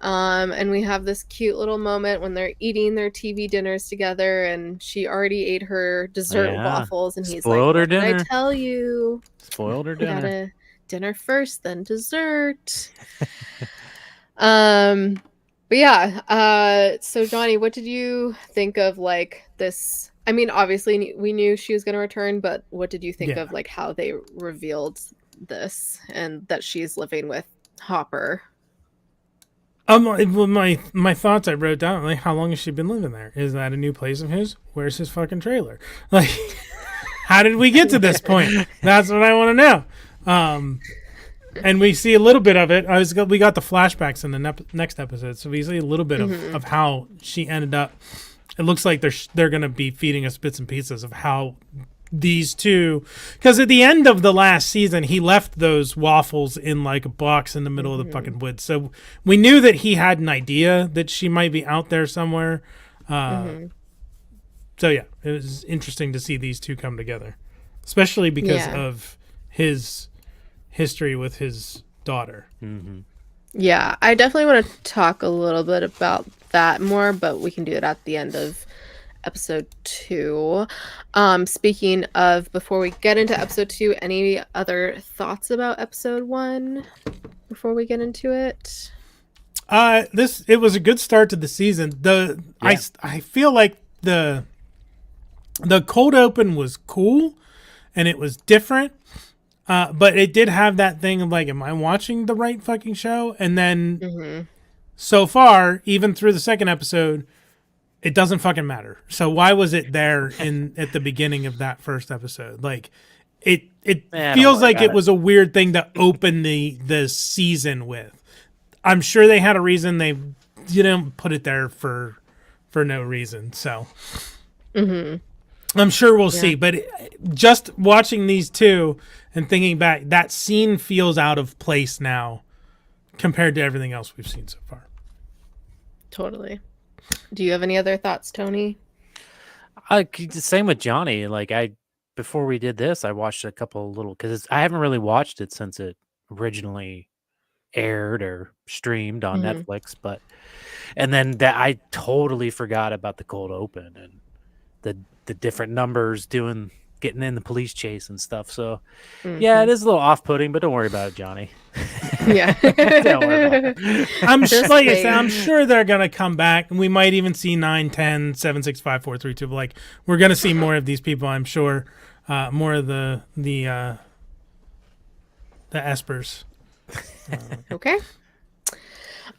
And we have this cute little moment when they're eating their TV dinners together, and she already ate her dessert Yeah, waffles, and he's like, spoiled her "What did I dinner. tell you? Spoiled her You dinner. gotta dinner first, then dessert." Um, but yeah, so Johnny, what did you think of like this? I mean, obviously we knew she was going to return, but what did you think Yeah. of like how they revealed this and that she's living with Hopper? Well, my thoughts I wrote down, like, how long has she been living there? Is that a new place of his? Where's his fucking trailer? Like, how did we get to this point? That's what I want to know. And we see a little bit of it. We got the flashbacks in the next episode, so we see a little bit of how she ended up. It looks like they're going to be feeding us bits and pieces of how these two, because at the end of the last season he left those waffles in like a box in the middle of the fucking woods, so we knew that he had an idea that she might be out there somewhere. So yeah, it was interesting to see these two come together, especially because Yeah. of his history with his daughter. Mm-hmm. Yeah, I definitely want to talk a little bit about that more, but we can do it at the end of episode 2. Speaking of, before we get into episode 2, any other thoughts about episode 1 before we get into it? It was a good start to the season. I feel like the cold open was cool and it was different. But it did have that thing of like, am I watching the right fucking show? And then so far, even through the second episode, it doesn't fucking matter. So why was it there at the beginning of that first episode? Like, it feels like it was a weird thing to open the season with. I'm sure they had a reason. They didn't put it there for no reason. So I'm sure we'll see. But just watching these two and thinking back, that scene feels out of place now compared to everything else we've seen so far. Totally. Do you have any other thoughts, Tony? Same with Johnny. Like before we did this, I watched a couple little, because I haven't really watched it since it originally aired or streamed on Netflix. But and then that I totally forgot about the cold open and the different numbers getting in the police chase and stuff. So yeah, it is a little off-putting, but don't worry about it, Johnny. Yeah. Don't worry about it. Like I said, I'm sure they're gonna come back, and we might even see 9, 10, 7, 6, 5, 4, 3, 2. Like, we're gonna see more of these people, I'm sure. More of the espers. Okay.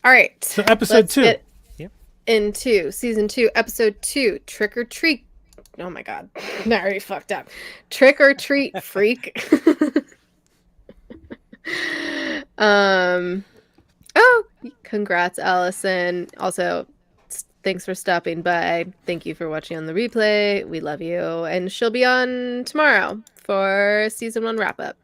All right. So episode Let's 2. get Yep. into season 2, episode 2, Trick or Treat. Oh my god. I already fucked up. Trick or Treat Freak. Oh, congrats, Allison. Also, thanks for stopping by. Thank you for watching on the replay. We love you. And she'll be on tomorrow for season 1 wrap up.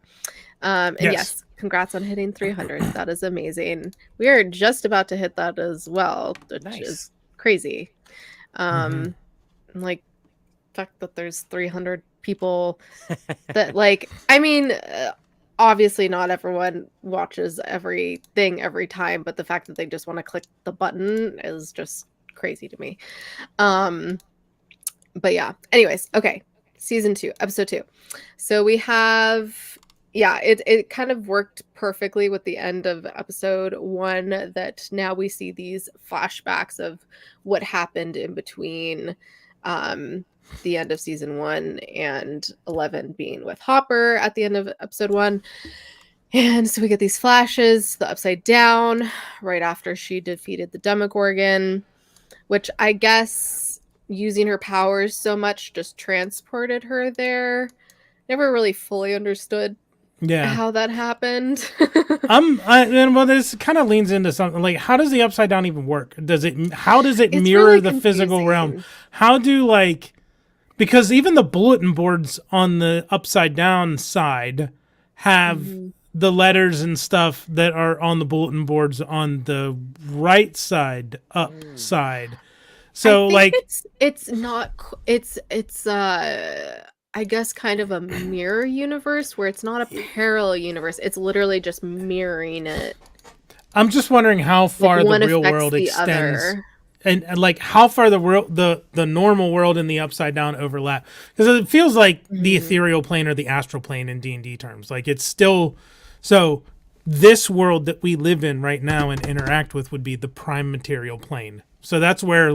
And yes, congrats on hitting 300. That is amazing. We are just about to hit that as well, which is crazy. I'm like, fuck that there's 300 people that like, I mean, obviously not everyone watches everything every time, but the fact that they just want to click the button is just crazy to me. But yeah, anyways, okay. Season 2, episode 2. So we have, yeah, it kind of worked perfectly with the end of episode 1 that now we see these flashbacks of what happened in between the end of season 1, and 11 being with Hopper at the end of episode 1. And so we get these flashes, the Upside Down, right after she defeated the Demogorgon, which I guess using her powers so much just transported her there. Never really fully understood how that happened. Well, this kind of leans into something like, how does the Upside Down even work? How does it mirror really the physical realm? How do because even the bulletin boards on the Upside Down side have the letters and stuff that are on the bulletin boards on the right side, side. So it's not, it's I guess kind of a mirror universe where it's not a parallel universe. It's literally just mirroring it. I'm just wondering how far the real world extends, and how far the normal world and the Upside Down overlap. Because it feels like the ethereal plane or the astral plane in D&D terms. Like, it's still so. This world that we live in right now and interact with would be the prime material plane. So that's where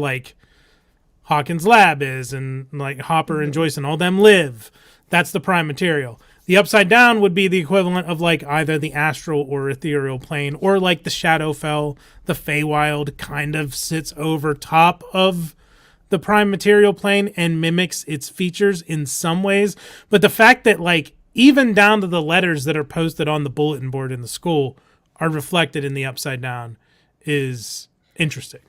Hawkins' lab is, and Hopper and Joyce and all them live. That's the prime material. The Upside Down would be the equivalent of either the astral or ethereal plane, or the Shadowfell, the Feywild kind of sits over top of the prime material plane and mimics its features in some ways. But the fact that even down to the letters that are posted on the bulletin board in the school are reflected in the Upside Down is interesting.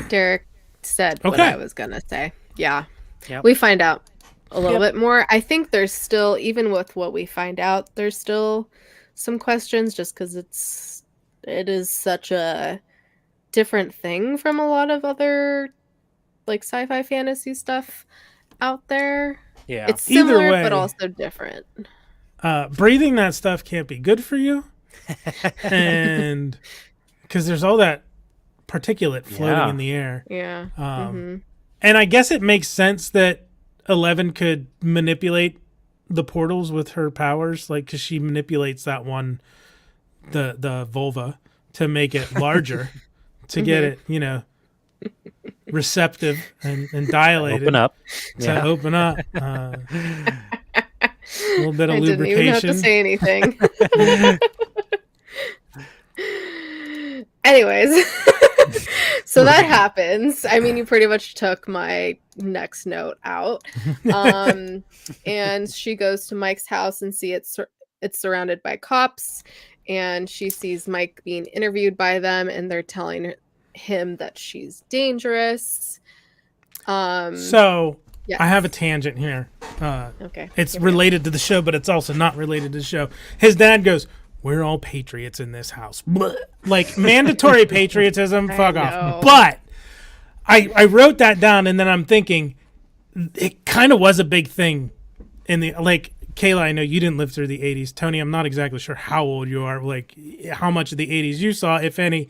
Derek said what I was gonna say. Yeah. Yep. We find out a little bit more. I think there's still, even with what we find out, there's still some questions, just because it is such a different thing from a lot of other sci-fi fantasy stuff out there. Yeah, it's similar but also different. Breathing that stuff can't be good for you, and because there's all that particulate floating in the air. Yeah. And I guess it makes sense that 11 could manipulate the portals with her powers, because she manipulates that one, the vulva, to make it larger, to get it, receptive and dilated. Open up. To open up. A little bit of lubrication. Didn't even have to say anything. Anyways, so that happens. I mean, you pretty much took my next note out. And she goes to Mike's house and it's surrounded by cops, and she sees Mike being interviewed by them, and they're telling him that she's dangerous. So yes. I have a tangent here. Okay. It's related to the show, but it's also not related to the show. His dad goes, "We're all patriots in this house." Mandatory patriotism, fuck off. But I wrote that down, and then I'm thinking it kind of was a big thing in the Kayla, I know you didn't live through the 80s. Tony, I'm not exactly sure how old you are, how much of the 80s you saw, if any.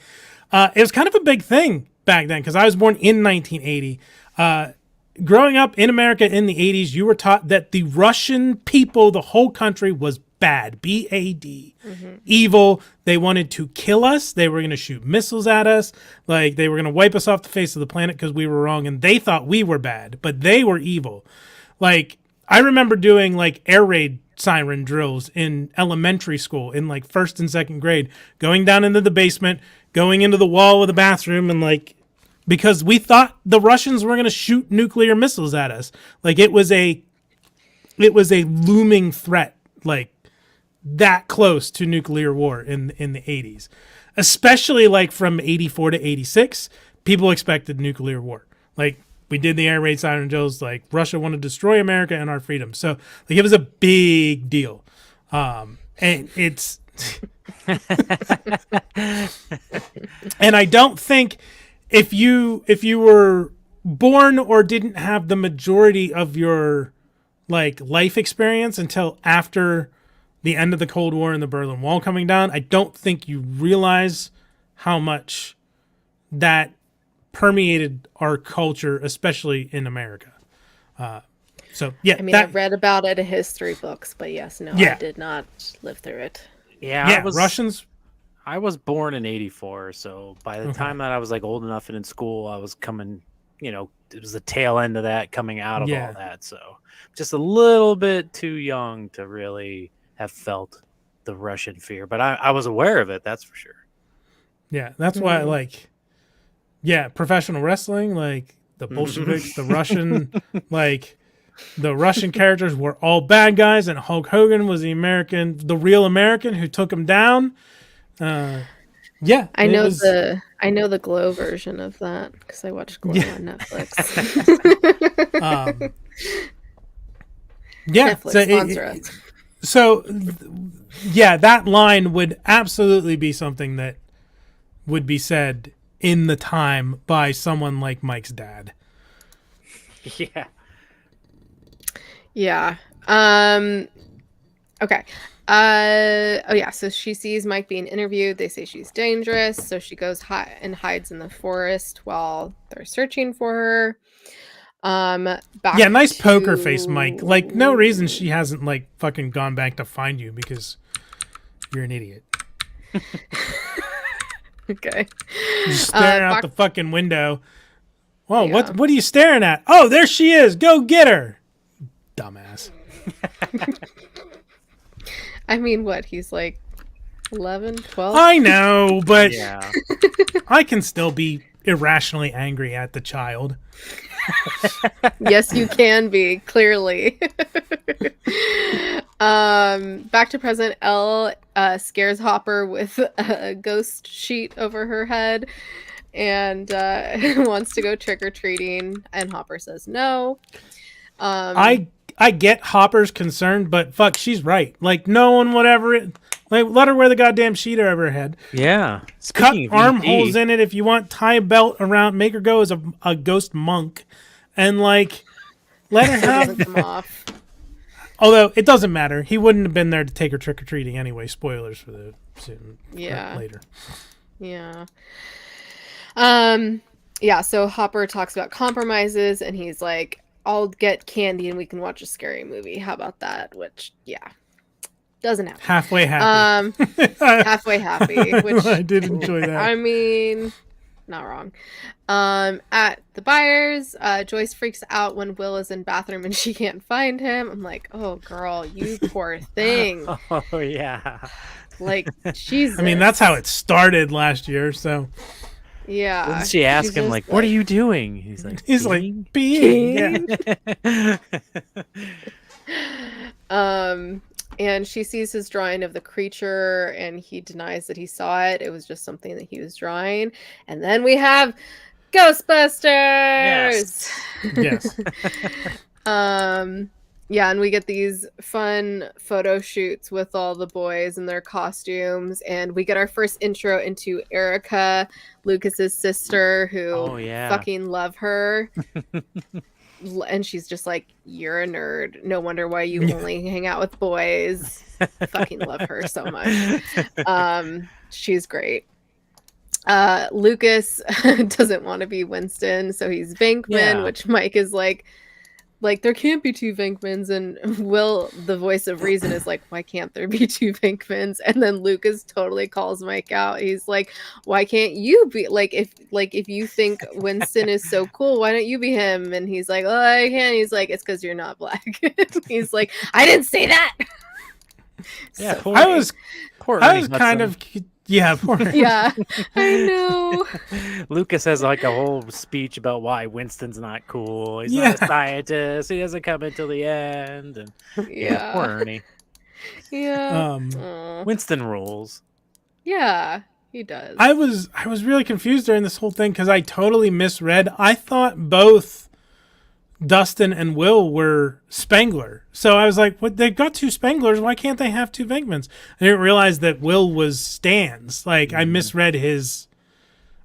It was kind of a big thing back then, because I was born in 1980. Growing up in America in the 80s, you were taught that the Russian people, the whole country, was bad, B-A-D, evil. They wanted to kill us. They were going to shoot missiles at us. They were going to wipe us off the face of the planet because we were wrong, and they thought we were bad, but they were evil. I remember doing air raid siren drills in elementary school in first and second grade, going down into the basement, going into the wall of the bathroom, and because we thought the Russians were going to shoot nuclear missiles at us. It was a looming threat, that close to nuclear war in the 80s, especially from 84 to 86. People expected nuclear war. We did the air raid siren drills, Russia wanted to destroy America and our freedom. So it was a big deal. And it's and I don't think if you were born or didn't have the majority of your life experience until after the end of the Cold War and the Berlin Wall coming down, I don't think you realize how much that permeated our culture, especially in America. So yeah, I mean, I've read about it in history books, but yes, no, I did not live through it. Yeah, Russians. I was born in '84, so by the time that I was old enough and in school, I was coming it was the tail end of that coming out of Yeah. all that. So just a little bit too young to really have felt the Russian fear, but I was aware of it. That's for sure. Yeah, that's why, like, professional wrestling, like the Bolsheviks, the Russian, like the Russian characters were all bad guys, and Hulk Hogan was the real American who took him down. I know the Glow version of that because I watched Glow on Netflix. Netflix sponsor us. So, that line would absolutely be something that would be said in the time by someone like Mike's dad. Yeah. Yeah. Okay. So she sees Mike being interviewed. They say she's dangerous, so she goes and hides in the forest while they're searching for her. Nice poker face, Mike. Like, no reason she hasn't, like, fucking gone back to find you because you're an idiot. Okay. You're staring out the fucking window. Whoa, what are you staring at? Oh, there she is. Go get her. Dumbass. I mean, what? He's like 11, 12? I know, but Yeah. I can still be irrationally angry at the child. Yes, you can be, clearly. Back to present, Elle scares Hopper with a ghost sheet over her head and wants to go trick-or-treating, and Hopper says no. I get Hopper's concern, but fuck, she's right. Like, no one would ever... Like, let her wear the goddamn sheet over her head. Yeah. Cut armholes in it if you want. Tie a belt around. Make her go as a ghost monk. And, like, let her have... come off. Although, it doesn't matter. He wouldn't have been there to take her trick-or-treating anyway. Spoilers for the later. Yeah. So Hopper talks about compromises, and he's like, I'll get candy and we can watch a scary movie. How about that? Which, doesn't happen. Halfway happy. Halfway happy, which I did enjoy that. I mean, not wrong. At the Byers, Joyce freaks out when Will is in bathroom and she can't find him. I'm like, oh girl, you poor thing. Oh yeah. Like, Jesus. I mean, that's how it started last year, so yeah. Didn't she ask him, like, what are you doing? He's like, being. Yeah. And she sees his drawing of the creature, and he denies that he saw it. It was just something that he was drawing. And then we have Ghostbusters! Yes. And we get these fun photo shoots with all the boys in their costumes, and we get our first intro into Erica, Lucas's sister, who fucking love her. And she's just like, you're a nerd. No wonder why you only hang out with boys. Fucking love her so much. She's great. Lucas doesn't want to be Winston, so he's Venkman, which Mike is like there can't be two Venkmans, and Will, the voice of reason, is like, why can't there be two Venkmans? And then Lucas totally calls Mike out. He's like, why can't you be if you think Winston is so cool, why don't you be him? And he's like, oh, I can't. He's like, it's because you're not black. He's like, I didn't say that. Yeah, so I was kind of poor. Yeah, I know. Lucas has like a whole speech about why Winston's not cool. He's not a scientist. He doesn't come until the end. And poor Ernie. Yeah. Winston rules. Yeah, he does. I was really confused during this whole thing because I totally misread. I thought both Dustin and Will were Spengler. So I was like, what, they've got two Spenglers, why can't they have two Venkmans? I didn't realize that Will was Stan's. Like, I misread his,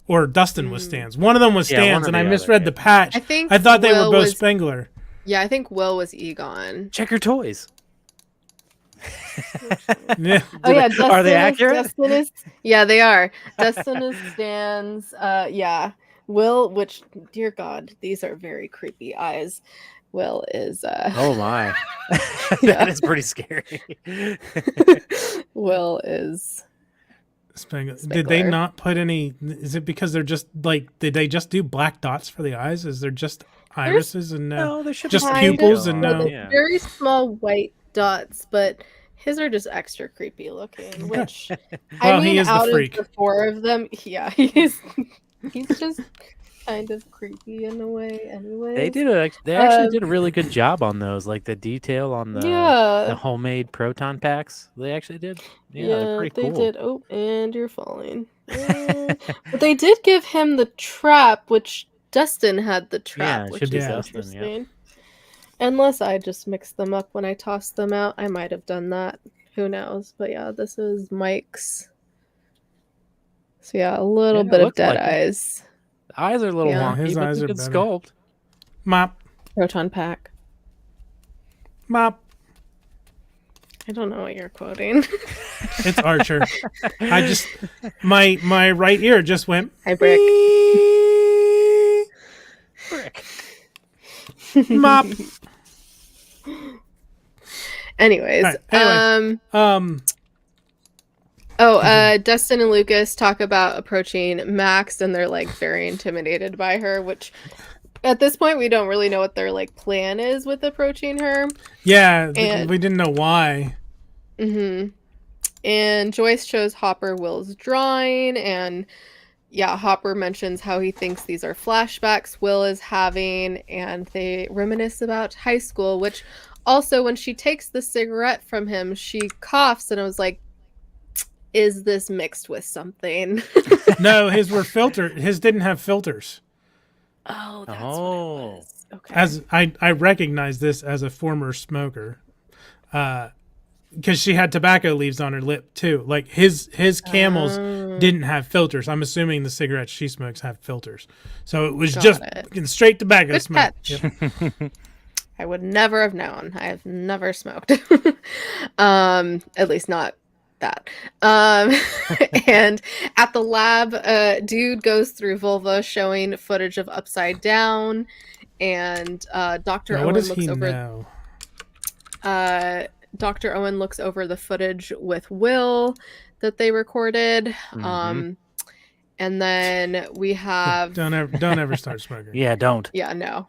or Dustin was Stan's. One of them was Stan's, and I misread the patch. I thought they were both Spengler. Yeah, I think Will was Egon. Check your toys. Yeah. Oh yeah, Dustin are they accurate? Yeah, they are. Dustin is Stan's. Will, which, dear God, these are very creepy eyes. Will is oh my. That is pretty scary. Will is Did they Spengler. not put any? Is it because they're just like? Did they just do black dots for the eyes? Is there just irises and No, there should just be kind pupils of, and but no? Yeah. very small white dots, but his are just extra creepy looking. Which Well, I mean, he is the out freak. of the 4 of them, yeah, he's just kind of creepy in a way. Anyway, They actually did a really good job on those, like the detail on the yeah, homemade proton packs. They actually did. Yeah, they're yeah, pretty they cool. did. Oh, and you're falling. But they did give him the trap, which Dustin had the trap, it which should be is Dustin, interesting. Unless I just mixed them up when I tossed them out. I might have done that. Who knows? But yeah, this is Mike's. So yeah, a little Yeah, it bit of looks dead like it. eyes. The eyes are a little Yeah. wonky, His but eyes it's a are good better. sculpt. Mop, Proton pack. mop. I don't know what you're quoting. It's Archer. I just my right ear just went. Hi, Brick. Mop. Anyways, Alright, anyways. Dustin and Lucas talk about approaching Max, and they're like very intimidated by her, which at this point we don't really know what their like plan is with approaching her. Yeah, And- we didn't know why. And Joyce shows Hopper Will's drawing, and yeah, Hopper mentions how he thinks these are flashbacks Will is having, and they reminisce about high school, which also when she takes the cigarette from him, she coughs, and I was like, is this mixed with something? No, his were filtered. His didn't have filters. Oh, that's what it was. Okay. As I recognize this as a former smoker, because she had tobacco leaves on her lip too. Like his Camels didn't have filters. I'm assuming the cigarettes she smokes have filters, so it was just fucking straight tobacco Good smoke. catch. Yep. I would never have known. I have never smoked. At least not that. And at the lab, dude goes through vulva showing footage of Upside Down, and Dr. Now, Owen what does looks he over. know? Dr. Owen looks over the footage with Will that they recorded. And then we have Don't ever start smoking. Yeah, don't. Yeah, no.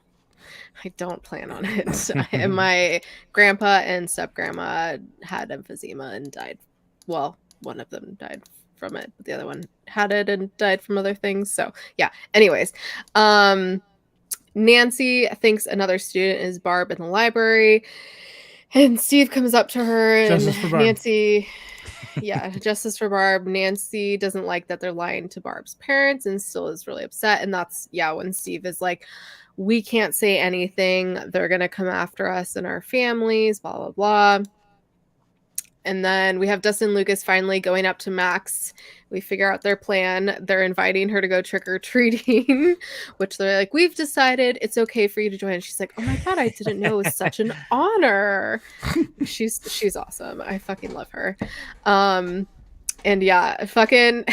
I don't plan on it. And my grandpa and step-grandma had emphysema and died. Well, one of them died from it, but the other one had it and died from other things. So, yeah. Anyways, Nancy thinks another student is Barb in the library, and Steve comes up to her, and Justice for Barb. Nancy... Yeah, justice for Barb. Nancy doesn't like that they're lying to Barb's parents and still is really upset. And that's, when Steve is like, we can't say anything. They're going to come after us and our families, blah, blah, blah. And then we have Dustin and Lucas finally going up to Max. We figure out their plan. They're inviting her to go trick-or-treating, which they're like, we've decided it's okay for you to join. And she's like, oh my God, I didn't know it was such an honor. She's awesome. I fucking love her. And yeah, fucking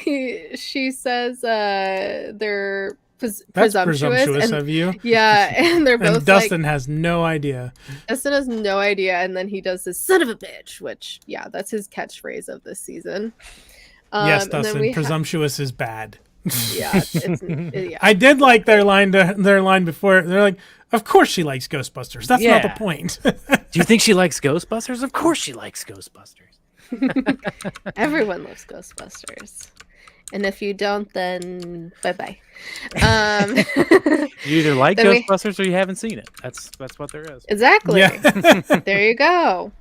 she says they're That's presumptuous of you. Yeah, and they're both And Dustin has no idea. Dustin has no idea, and then he does this son of a bitch, which that's his catchphrase of this season. Yes, and then Dustin. Presumptuous is bad. Yeah, I did like their line before. They're like, of course she likes Ghostbusters. That's not the point. Do you think she likes Ghostbusters? Of course she likes Ghostbusters. Everyone loves Ghostbusters. And if you don't, then bye-bye. You either like Ghostbusters or you haven't seen it. That's what there is. Exactly. Yeah. There you go.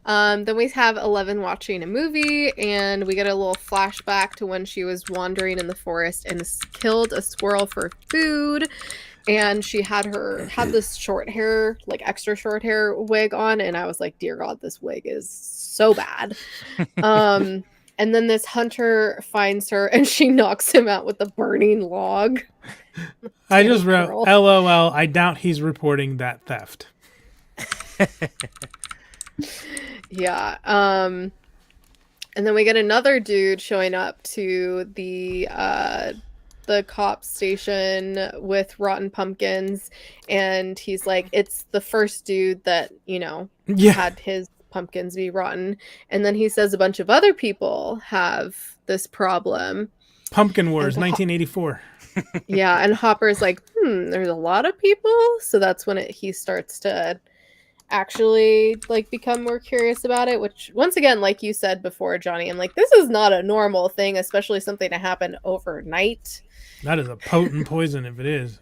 Then we have 11 watching a movie, and we get a little flashback to when she was wandering in the forest and killed a squirrel for food. And she had this short hair, like extra short hair wig on, and I was like, dear God, this wig is so bad. And then this hunter finds her, and she knocks him out with a burning log. I just wrote, LOL, I doubt he's reporting that theft. Yeah. And then we get another dude showing up to the cop station with rotten pumpkins, and he's like, it's the first dude that, had his pumpkins be rotten. And then he says a bunch of other people have this problem. Pumpkin Wars, And 1984. Yeah, and Hopper's like, there's a lot of people. So that's when he starts to actually like become more curious about it, which once again, like you said before, Johnny, I'm like, this is not a normal thing, especially something to happen overnight. That is a potent poison if it is.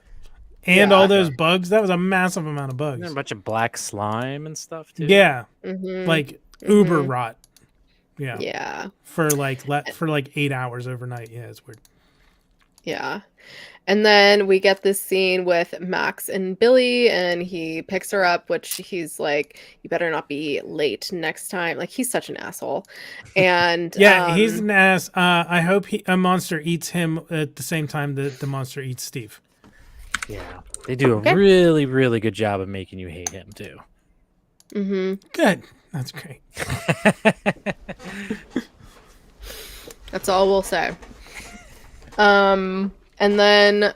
And all those bugs, that was a massive amount of bugs. And a bunch of black slime and stuff too. Yeah. Mm-hmm. Like uber rot. Yeah. Yeah. For like 8 hours overnight. Yeah, it's weird. Yeah. And then we get this scene with Max and Billy, and he picks her up, which he's like, you better not be late next time. Like, he's such an asshole. And yeah, he's an ass. I hope a monster eats him at the same time that the monster eats Steve. Yeah. They do a really, really good job of making you hate him too. Mm-hmm. Good. That's great. That's all we'll say. And then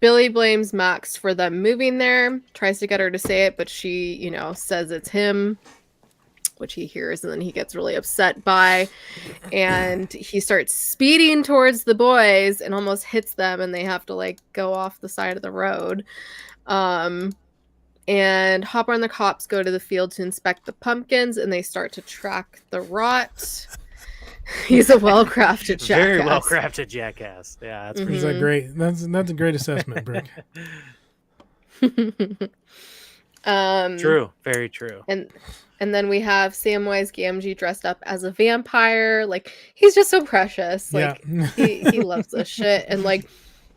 Billy blames Max for them moving there, tries to get her to say it, but she, says it's him, which he hears, and then he gets really upset by, and he starts speeding towards the boys and almost hits them, and they have to like go off the side of the road. And Hopper and the cops go to the field to inspect the pumpkins, and they start to track the rot. He's a well-crafted jackass. Very well-crafted jackass. Yeah, that's Is that great? That's a great assessment, Brick. True. Very true. And then we have Samwise Gamgee dressed up as a vampire. Like, he's just so precious. Like, he loves this shit. And like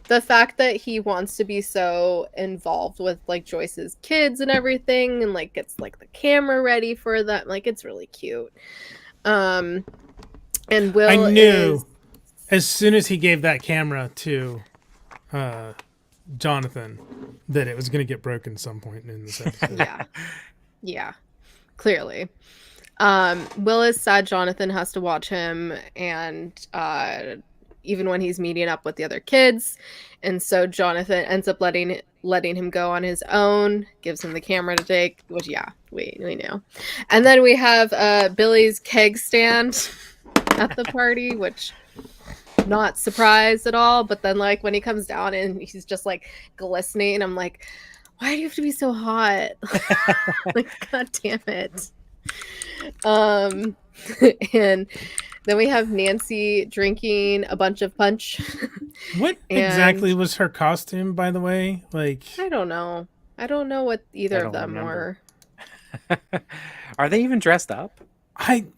the fact that he wants to be so involved with like Joyce's kids and everything, and like gets like the camera ready for them. Like, it's really cute. And Will I knew as soon as he gave that camera to Jonathan that it was going to get broken some point in this episode. Yeah, clearly. Will is sad Jonathan has to watch him, and even when he's meeting up with the other kids, and so Jonathan ends up letting him go on his own, gives him the camera to take, which we knew. And then we have Billy's keg stand at the party, which not surprised at all, but then like when he comes down and he's just like glistening, I'm like, why do you have to be so hot? Like, god damn it. And then we have Nancy drinking a bunch of punch. What exactly was her costume, by the way? Like, I don't know what either of them were. Are they even dressed up?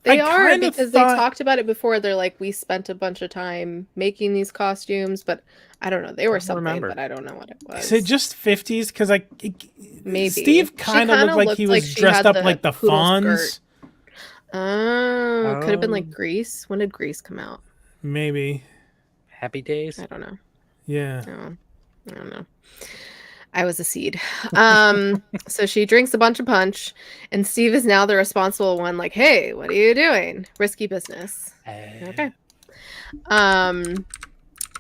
They are, because they talked about it before. They're like, we spent a bunch of time making these costumes, but I don't know. They were something, but I don't know what it was. Is it just 50s? Because maybe Steve kind of looked like he was dressed up like the Fonz. Oh, could have been like Grease. When did Grease come out? Maybe. Happy Days? I don't know. Yeah. No, I don't know. I was a seed. So she drinks a bunch of punch, and Steve is now the responsible one. Like, hey, what are you doing? Risky business. Okay. And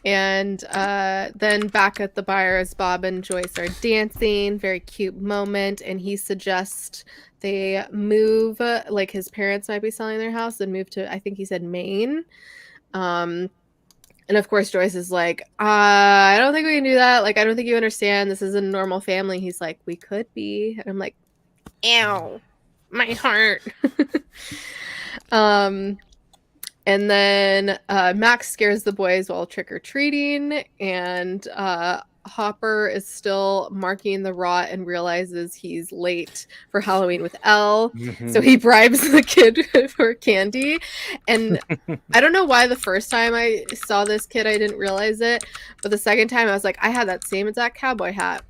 then back at the bar as Bob and Joyce are dancing, very cute moment, and he suggests they move, like his parents might be selling their house and move to, I think he said Maine. And of course, Joyce is like, I don't think we can do that. Like, I don't think you understand. This isn't a normal family. He's like, we could be. And I'm like, ow, my heart. And then Max scares the boys while trick-or-treating. And Hopper is still marking the rot and realizes he's late for Halloween with Elle. Mm-hmm. So he bribes the kid for candy. And I don't know why the first time I saw this kid, I didn't realize it. But the second time I was like, I had that same exact cowboy hat.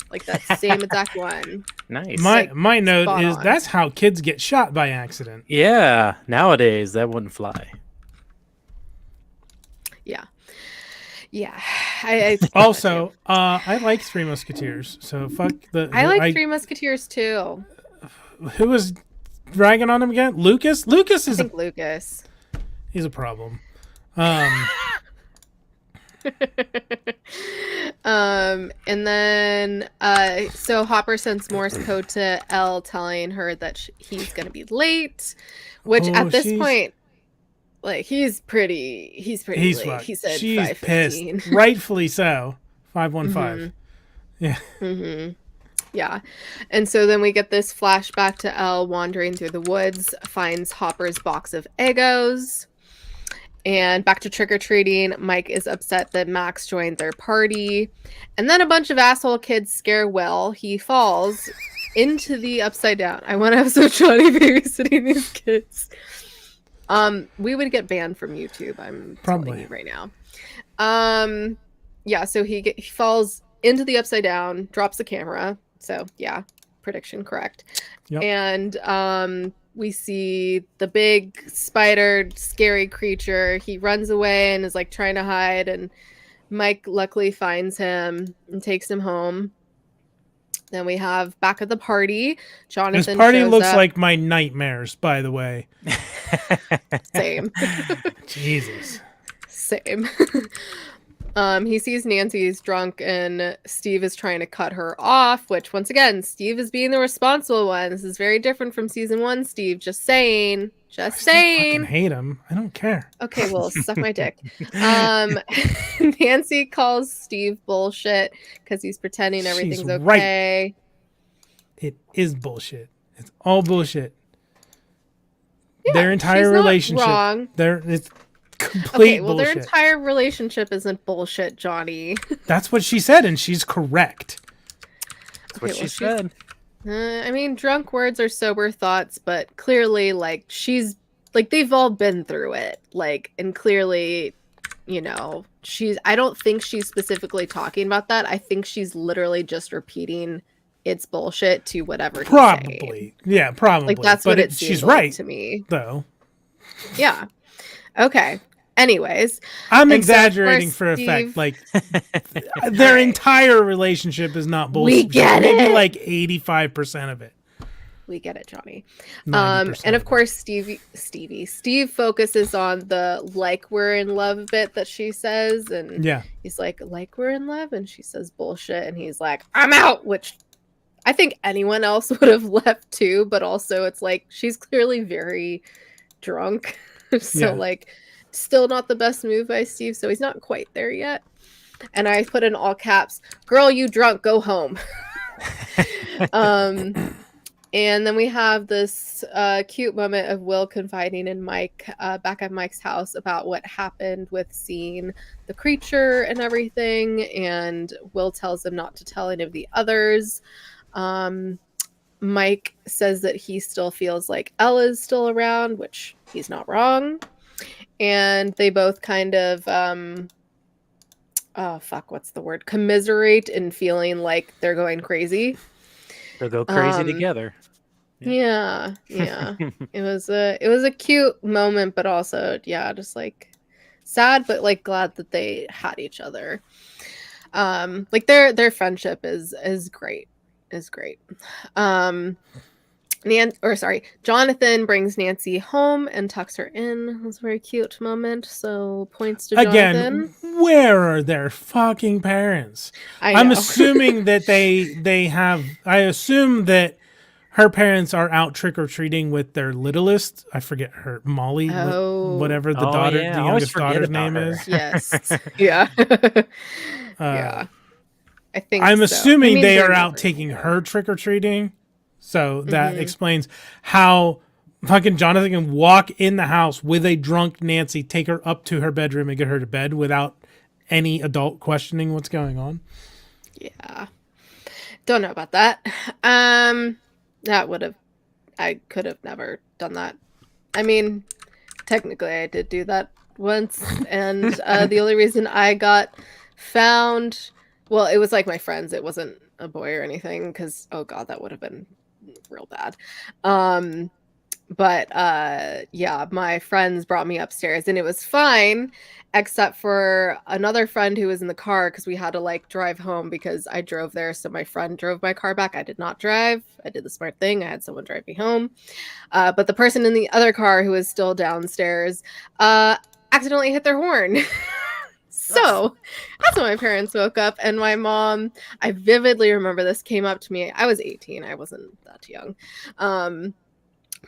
Like that same exact one. Nice. My note is that's how kids get shot by accident. Yeah. Nowadays, that wouldn't fly. Yeah. Yeah. I also, I like Three Musketeers, so fuck the... I like Three Musketeers, too. Who was ragging on him again? Lucas? Lucas is... I think Lucas. He's a problem. And then so Hopper sends Morse code to Elle telling her that he's gonna be late, which at this point, like he's pretty late. Fucked. He said She's 5:15. pissed, rightfully so. 5:15. Yeah. Yeah. And so then we get this flashback to Elle wandering through the woods, finds Hopper's box of Eggos. And back to trick-or-treating, Mike is upset that Max joined their party. And then a bunch of asshole kids scare Will. He falls into the upside down. I want to have so Johnny babysitting these kids. We would get banned from YouTube, I'm telling you right now. Yeah, so he falls into the upside down, drops the camera. So yeah, prediction correct. Yep. And we see the big spider, scary creature. He runs away and is like trying to hide, and Mike luckily finds him and takes him home. Then we have back at the party, Jonathan. This party shows looks up. like my nightmares, by the way. Same. Jesus. Same. He sees Nancy's drunk and Steve is trying to cut her off, which once again, Steve is being the responsible one. This is very different from season 1, Steve. Just saying. Just saying. I hate him. I don't care. Okay, well, suck my dick. Nancy calls Steve bullshit because he's pretending everything's She's okay. Right. It is bullshit. It's all bullshit. Yeah, their entire she's not relationship. wrong. It's complete Okay, well, bullshit. their entire relationship isn't bullshit, Johnny. That's what she said, and she's correct. That's what she said. I mean, drunk words are sober thoughts, but clearly, like, she's like, they've all been through it. Like, and clearly, you know, I don't think she's specifically talking about that. I think she's literally just repeating it's bullshit to whatever he's Probably. saying. Yeah, probably. Like, that's but what it seems she's like right to me. Though. Yeah. Okay. Anyways. I'm exaggerating for effect. Like, their entire relationship is not bullshit. We get Maybe it. like 85% of it. We get it, Johnny. 90% And of course, Steve focuses on the like we're in love bit that she says. And yeah, he's like we're in love. And she says bullshit. And he's like, I'm out, which I think anyone else would have left too. But also it's like, she's clearly very drunk. So like, still not the best move by Steve. So he's not quite there yet. And I put in all caps, girl, you drunk, go home. And then we have this cute moment of Will confiding in Mike back at Mike's house about what happened with seeing the creature and everything. And Will tells him not to tell any of the others. Mike says that he still feels like Ella's still around, which he's not wrong. And they both kind of, what's the word? Commiserate in feeling like they're going crazy. They'll go crazy together. Yeah. It was a cute moment, but also, yeah, just like sad, but like glad that they had each other. Like their friendship is great. Jonathan brings Nancy home and tucks her in. It was a very cute moment. So points to Jonathan. Again, where are their fucking parents? I'm assuming that they have. I assume that her parents are out trick or treating with their littlest. I forget her Molly, whatever the daughter, the youngest daughter's name is. Yes. Yeah. Yeah. I think. I'm assuming they are out taking her trick or treating. So that explains how fucking Jonathan can walk in the house with a drunk Nancy, take her up to her bedroom and get her to bed without any adult questioning what's going on. Yeah. Don't know about that. I could have never done that. I mean, technically I did do that once. And the only reason I got found, well, it was like my friends. It wasn't a boy or anything because, oh God, that would have been real bad. But yeah, my friends brought me upstairs and it was fine, except for another friend who was in the car because we had to like drive home because I drove there. So my friend drove my car back. I did not drive. I did the smart thing. I had someone drive me home. But the person in the other car who was still downstairs accidentally hit their horn. So that's when my parents woke up, and my mom, I vividly remember this, came up to me. I was 18. I wasn't that young.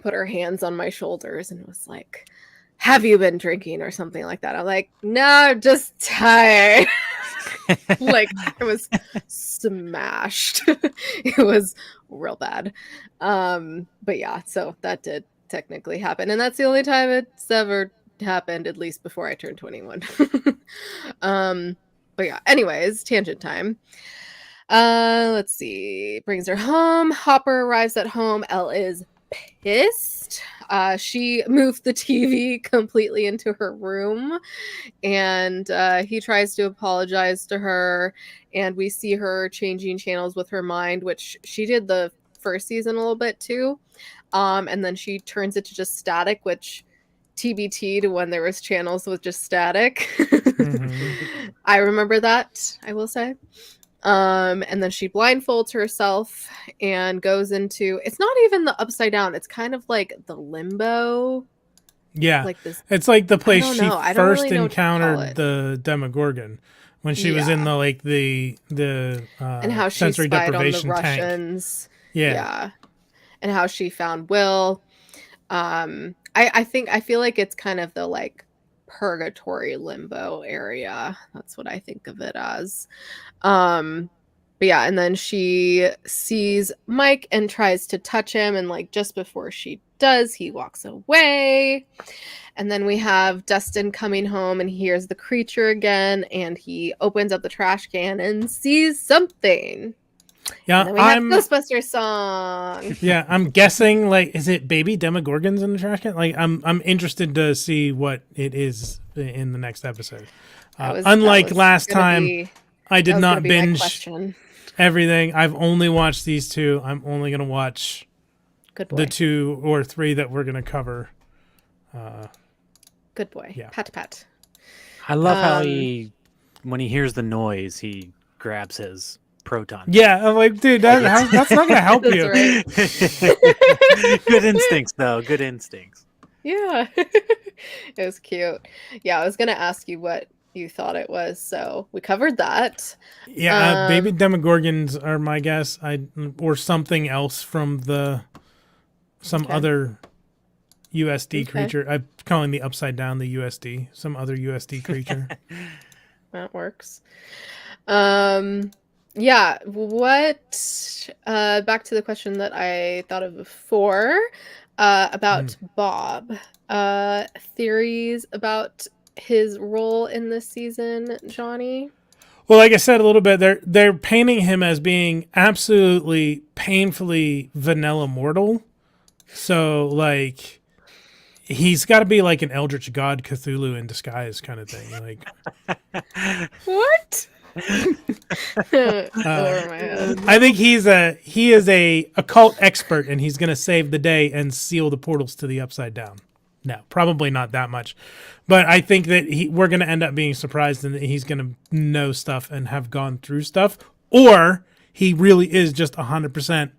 Put her hands on my shoulders and was like, "Have you been drinking or something like that?" I'm like, "No, I'm just tired." Like, I was smashed. It was real bad. But yeah, so that did technically happen, and that's the only time it's ever happened, at least before I turned 21. But yeah, anyways, tangent time. Let's see. Brings her home. Hopper arrives at home. Elle is pissed. She moved the TV completely into her room, and he tries to apologize to her, and we see her changing channels with her mind, which she did the first season a little bit too. And then she turns it to just static, which TBT to when there was channels with just static. I remember that, I will say. And then she blindfolds herself and goes into, it's not even the upside down, it's kind of like the limbo. Yeah, Like this, it's like the place she I don't first really know what to call encountered it. the Demogorgon when she was in the like the and how she sensory spied on the deprivation tank. Russians. Yeah. And how she found Will. I feel like it's kind of the like purgatory limbo area. That's what I think of it as. But yeah, and then she sees Mike and tries to touch him, and like just before she does, he walks away. And then we have Dustin coming home and he hears the creature again, and he opens up the trash can and sees something. Yeah, and then we have Ghostbusters song. Yeah, I'm guessing like, is it baby Demogorgons in the trash can? Like, I'm interested to see what it is in the next episode. Unlike last time, I did not binge everything. I've only watched these two. I'm only going to watch the 2 or 3 that we're going to cover. Good boy. Yeah. Pat. I love how when he hears the noise, he grabs his proton. Yeah, I'm like, dude, that's not going to help you. Right. Good instincts, though. Good instincts. Yeah. It was cute. Yeah, I was going to ask you what you thought it was, so we covered that. Yeah, baby Demogorgons are my guess. Or something else from some other USD creature. I'm calling the upside down the USD. Some other USD creature. That works. Yeah, what back to the question that I thought of before about Bob. Theories about his role in this season, Johnny? Well, like I said a little bit, they're painting him as being absolutely painfully vanilla mortal. So like he's got to be like an Eldritch God Cthulhu in disguise kind of thing. Like what? Over my head. I think he is a occult expert, and he's going to save the day and seal the portals to the upside down. No, probably not that much, but I think that we're going to end up being surprised, and that he's going to know stuff and have gone through stuff, or he really is just 100%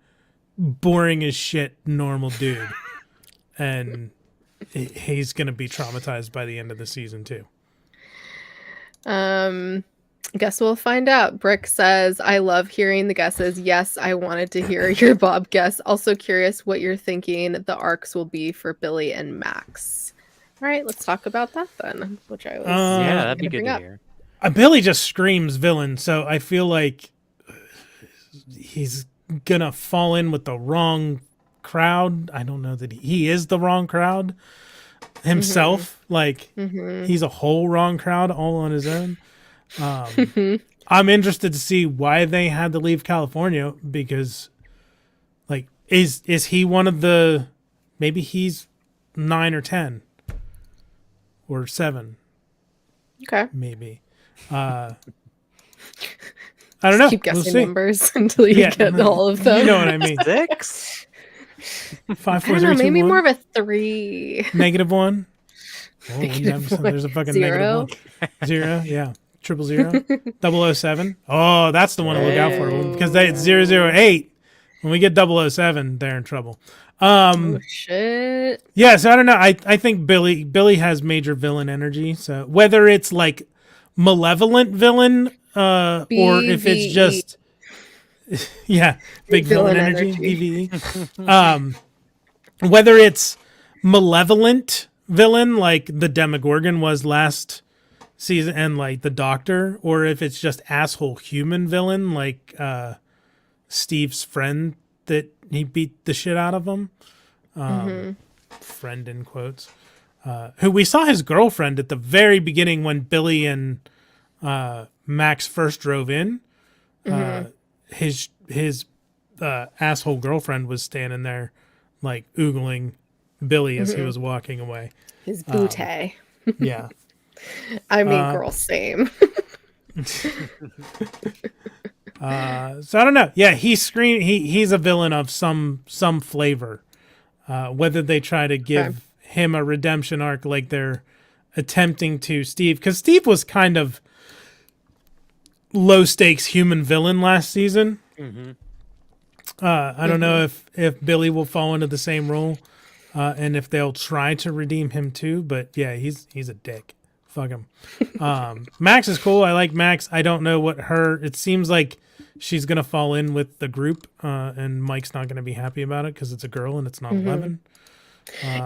boring as shit normal dude, and he's going to be traumatized by the end of the season too. Guess we'll find out. Brick says, I love hearing the guesses. Yes, I wanted to hear your Bob guess. Also curious what you're thinking the arcs will be for Billy and Max. All right, let's talk about that then, which I was that'd be good to hear. Billy just screams villain, so I feel like he's going to fall in with the wrong crowd. I don't know that he is the wrong crowd himself. Like, he's a whole wrong crowd all on his own. I'm interested to see why they had to leave California, because like is he one of the, maybe he's 9 or 10 or 7. Okay. Maybe. I don't know. Keep guessing numbers until you get all of them. You know what I mean. 6? 5, 4, I 3, don't know, 2, maybe 1. more of a 3. -1. Oh, -1. there's a fucking 0. -1. 0, yeah. 000. 007. Oh, that's the one to look out for, because it's 008. When we get 007, they're in trouble. Oh shit. Yeah, so I don't know. I think Billy has major villain energy. So whether it's like malevolent villain, or if it's BVE. just yeah, big villain energy, energy. BVE. Whether it's malevolent villain like the Demogorgon was last season and like the Doctor, or if it's just asshole human villain like Steve's friend that he beat the shit out of him. Friend in quotes. Who we saw his girlfriend at the very beginning when Billy and Max first drove in. His asshole girlfriend was standing there like oogling Billy as he was walking away. His bootay. Yeah. I mean, girl, same. So I don't know. Yeah, he's a villain of some flavor. Whether they try to give him a redemption arc like they're attempting to Steve, because Steve was kind of low stakes human villain last season. I don't know if Billy will fall into the same role, and if they'll try to redeem him too. But yeah, he's a dick. Fuck him. Max is cool. I like Max. I don't know what it seems like she's gonna fall in with the group, and Mike's not gonna be happy about it because it's a girl and it's not 11.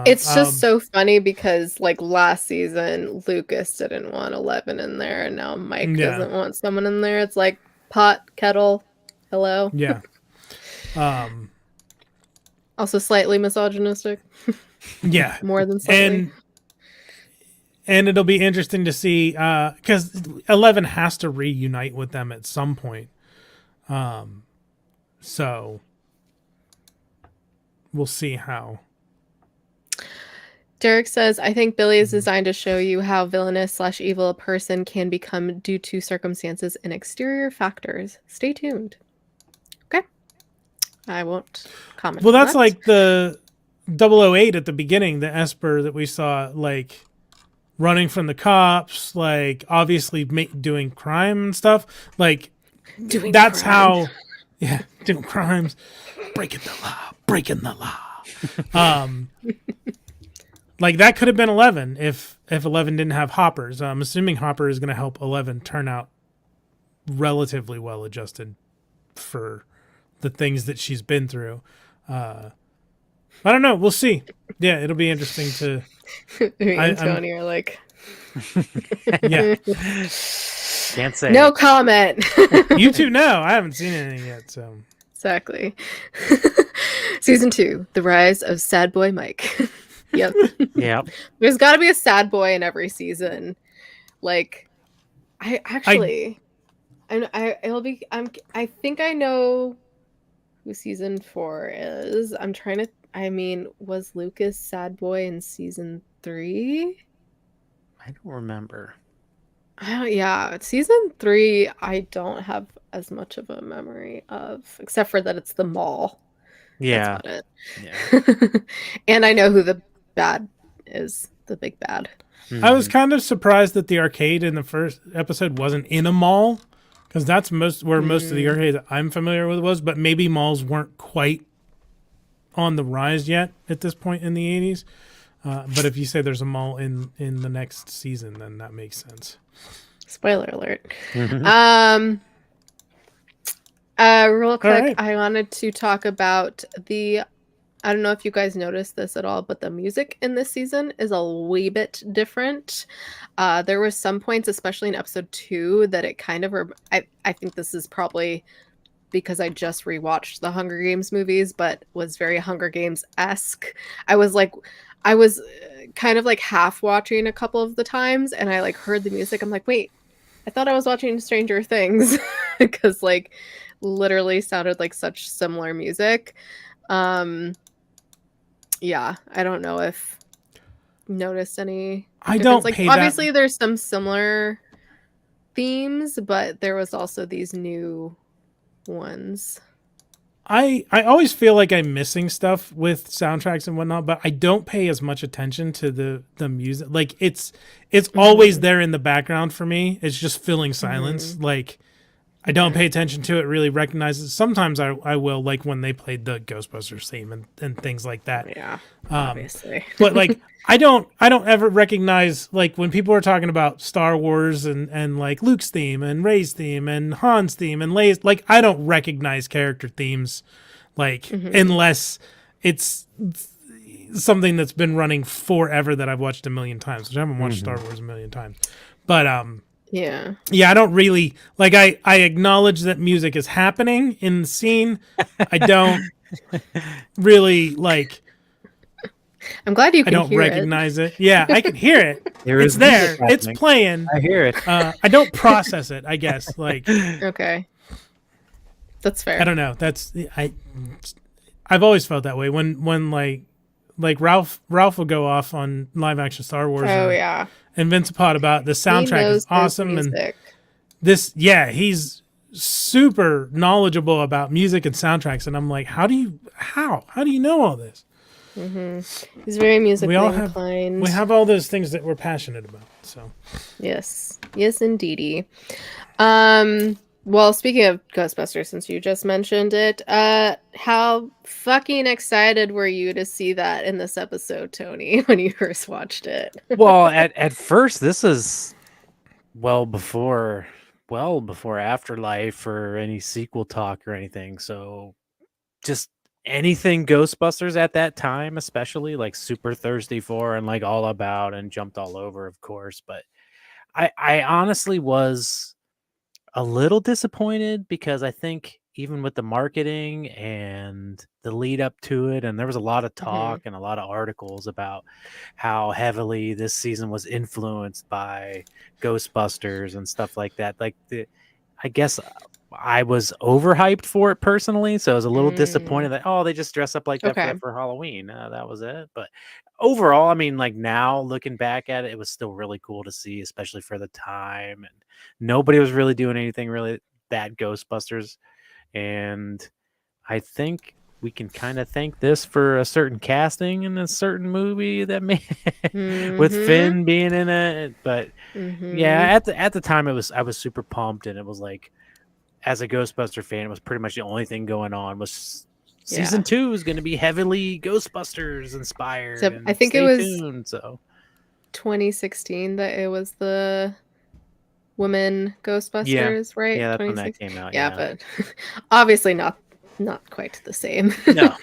It's just so funny because like last season Lucas didn't want 11 in there, and now Mike doesn't want someone in there. It's like pot, kettle, hello. Yeah. Also slightly misogynistic. Yeah. More than slightly. And it'll be interesting to see because 11 has to reunite with them at some point. So we'll see how. Derek says, I think Billy is designed to show you how villainous / evil a person can become due to circumstances and exterior factors. Stay tuned. Okay. I won't comment. Well, on that's that. like the 008 at the beginning, the Esper that we saw, like running from the cops, like obviously doing crime and stuff. Like that's how, doing crimes, breaking the law. Like that could have been 11 if 11 didn't have Hoppers. I'm assuming Hopper is going to help 11 turn out relatively well adjusted for the things that she's been through. I don't know. We'll see. Yeah, it'll be interesting to. Me and Tony are like, yeah, can't say. No comment. You two know. I haven't seen anything yet, so exactly. Season 2, The Rise of Sad Boy Mike. Yep. Yep. There's got to be a sad boy in every season. Like, I think I know who season 4 is. Was Lucas sad boy in season 3? I don't remember. Season 3 I don't have as much of a memory of, except for that it's the mall. Yeah. That's about it. Yeah. And I know who the bad is, the big bad. I was kind of surprised that the arcade in the first episode wasn't in a mall, because that's where most of the arcades I'm familiar with was, but maybe malls weren't quite on the rise yet at this point in the 80s. But if you say there's a mall in the next season, then that makes sense. Spoiler alert. Real quick, right. I wanted to talk about I don't know if you guys noticed this at all, but the music in this season is a wee bit different. There were some points, especially in episode 2, that it kind of, I think this is probably because I just rewatched the Hunger Games movies, but was very Hunger Games-esque. I was kind of like half watching a couple of the times, and I like heard the music. I'm like, wait, I thought I was watching Stranger Things, because like literally sounded like such similar music. Yeah, I don't know if you noticed any I difference. don't like pay obviously that. There's some similar themes, but there was also these new ones. I always feel like I'm missing stuff with soundtracks and whatnot, but I don't pay as much attention to the music. Like it's always there in the background for me. It's just filling silence. Like I don't pay attention to it, really recognize it. Sometimes I will, like when they played the Ghostbusters theme and things like that. Yeah, obviously. But like I don't ever recognize, like when people are talking about Star Wars and like Luke's theme and Rey's theme and Han's theme and Leia's, like I don't recognize character themes like unless it's something that's been running forever that I've watched a million times, which I haven't watched Star Wars a million times. But yeah, I don't really like. I acknowledge that music is happening in the scene. I don't really like. I'm glad you can I don't hear recognize it. Yeah, I can hear it. There It's is there. music It's happening. playing. I hear it. I don't process it, I guess. Like Okay, that's fair. I don't know. I've always felt that way when like Ralph will go off on live action Star Wars. Oh yeah, And Vince Pod about the He soundtrack knows is awesome his and music. he's super knowledgeable about music and soundtracks, and I'm like, how do you know all this? He's very musically We all have inclined. we have all those things that we're passionate about. So Yes, indeedy. Well, speaking of Ghostbusters, since you just mentioned it, how fucking excited were you to see that in this episode, Tony, when you first watched it? Well, at first, this is well before Afterlife or any sequel talk or anything. So just anything Ghostbusters at that time, especially like super thirsty for and like all about and jumped all over, of course. But I honestly was a little disappointed because I think even with the marketing and the lead up to it, and there was a lot of talk and a lot of articles about how heavily this season was influenced by Ghostbusters and stuff like that. Like I guess I was overhyped for it personally, so I was a little disappointed that they just dress up like that Okay. for Halloween. That was it. But overall, I mean, like now looking back at it, it was still really cool to see, especially for the time. And nobody was really doing anything really that Ghostbusters. And I think we can kind of thank this for a certain casting in a certain movie that made with Finn being in it. But yeah, at the time I was super pumped, and it was like, as a Ghostbuster fan, it was pretty much the only thing going on was season 2 is going to be heavily Ghostbusters inspired. So and I think it stay was tuned, so 2016 that it was the women Ghostbusters, right? yeah, that's when that 2016? came out. Yeah, but obviously not quite the same. No,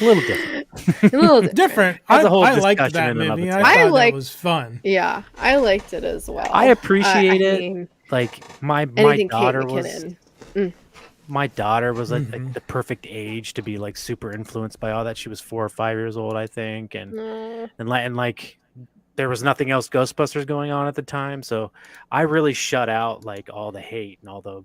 a little different. A little different. That's a whole I liked discussion that in and of movie. itself. I I thought like- that was fun. Yeah, I liked it as well. I appreciate it. mean, Like my anything daughter Kate was McKinnon. my daughter was like the perfect age to be like super influenced by all that. She was 4 or 5 years old, I think, and like there was nothing else Ghostbusters going on at the time, so I really shut out like all the hate and all the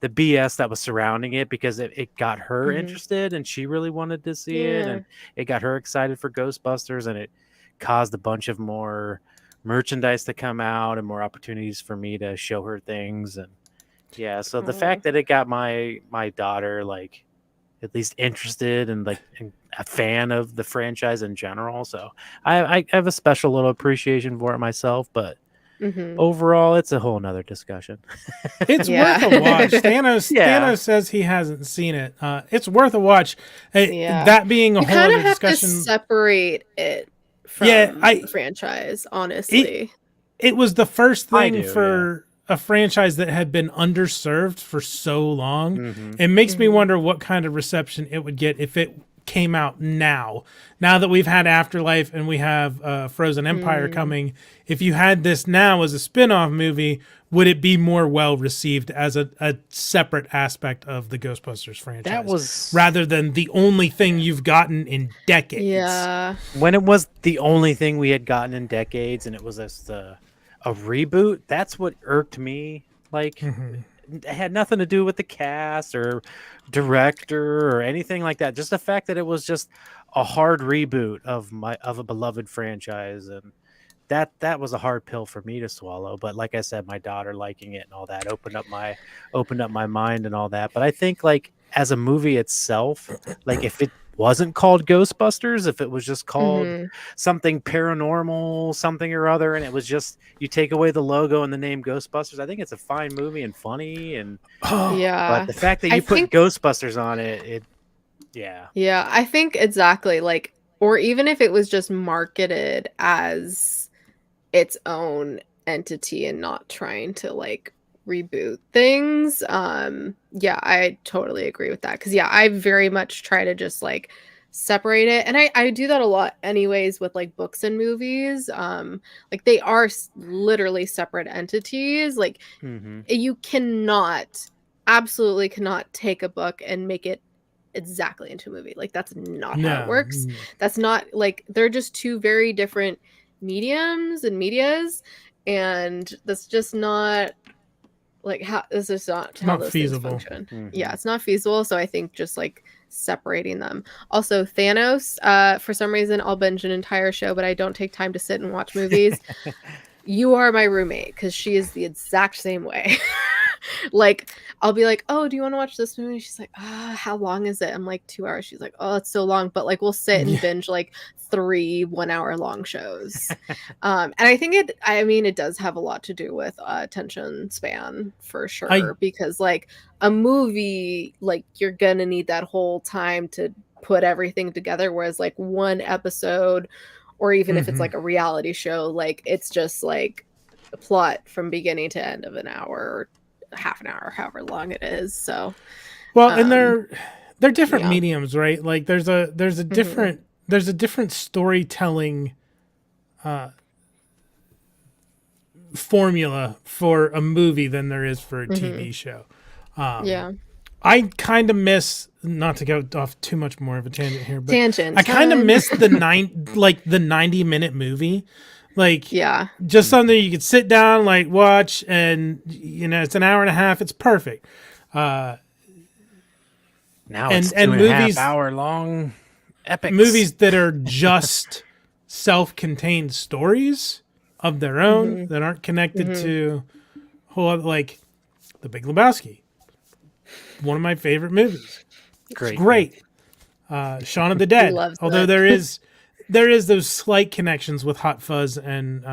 BS that was surrounding it, because it got her interested and she really wanted to see it, and it got her excited for Ghostbusters, and it caused a bunch of more merchandise to come out and more opportunities for me to show her things. And yeah, so the fact that it got my daughter like at least interested and like a fan of the franchise in general, so I have a special little appreciation for it myself. But overall, it's a whole nother discussion. It's worth a watch. Thanos says he hasn't seen it. It's worth a watch. That being a You whole kind other of have discussion. to separate it from the franchise, honestly. It was the first I thing do, for a franchise that had been underserved for so long. It makes me wonder what kind of reception it would get if it came out now that we've had Afterlife and we have Frozen Empire coming. If you had this now as a spin-off movie, would it be more well received as a separate aspect of the Ghostbusters franchise? That was rather than the only thing you've gotten in decades. Yeah. When it was the only thing we had gotten in decades, and it was just a reboot. That's what irked me. Like, it had nothing to do with the cast or director or anything like that. Just the fact that it was just a hard reboot of a beloved franchise, and that was a hard pill for me to swallow. But like I said, my daughter liking it and all that opened up my mind and all that. But I think like as a movie itself, like if it wasn't called Ghostbusters, if it was just called Mhm. something paranormal, something or other, and it was just you take away the logo and the name Ghostbusters, I think it's a fine movie and funny, and Oh, but Yeah. the fact that I you put think Ghostbusters on it, yeah. yeah, I think exactly, like or even if it was just marketed as its own entity and not trying to, like, reboot things, yeah, I totally agree with that. Cause yeah, I very much try to just, like, separate it, and I do that a lot anyways with, like, books and movies, like, they are literally separate entities, like, Mhm. you cannot absolutely cannot take a book and make it exactly into a movie. Like that's not how it no. works. That's not like they're just two very different mediums and medias and that's just not like how this is not how Not those things feasible. function. Yeah, Mhm. it's not feasible, so I think just like separating them. Also, Thanos, for some reason I'll binge an entire show, but I don't take time to sit and watch movies. You are my roommate because she is the exact same way. Like, I'll be like, "Oh, do you wanna watch this movie?" She's like, how long is it?" I'm like, 2 hours." She's like, "Oh, it's so long," but, like, we'll sit and Yeah. binge, like, 3 one-hour long shows. And I think I mean, it does have a lot to do with, attention span for I sure because, like, a movie, like, you're gonna need that whole time to put everything together, whereas, like, 1 episode or even if it's, mhm. like, a reality show, like, it's just, like, a plot from beginning to end of an hour half an hour, however long it is. So, Well, and um, they're different yeah. mediums, right? Like Mhm. there's a different storytelling uh formula for a movie than there is for a Mhm. TV show. Um Yeah. I kind of miss, not to go off too much more of a tangent here, but Tangent I kind of time. miss the 90-minute movie. Like Yeah. just something Mhm. you could sit down, like watch, and it's an hour and a half. It's perfect. Uh, Now it's and two and and a half movies hour long epics. movies that are just self-contained stories of their own Mhm. that aren't connected Mhm. to whole other, like The Big Lebowski, one of my favorite movies. It's Great movie. great. Shaun of the He Dead, loves although it. there is those slight connections with Hot Fuzz and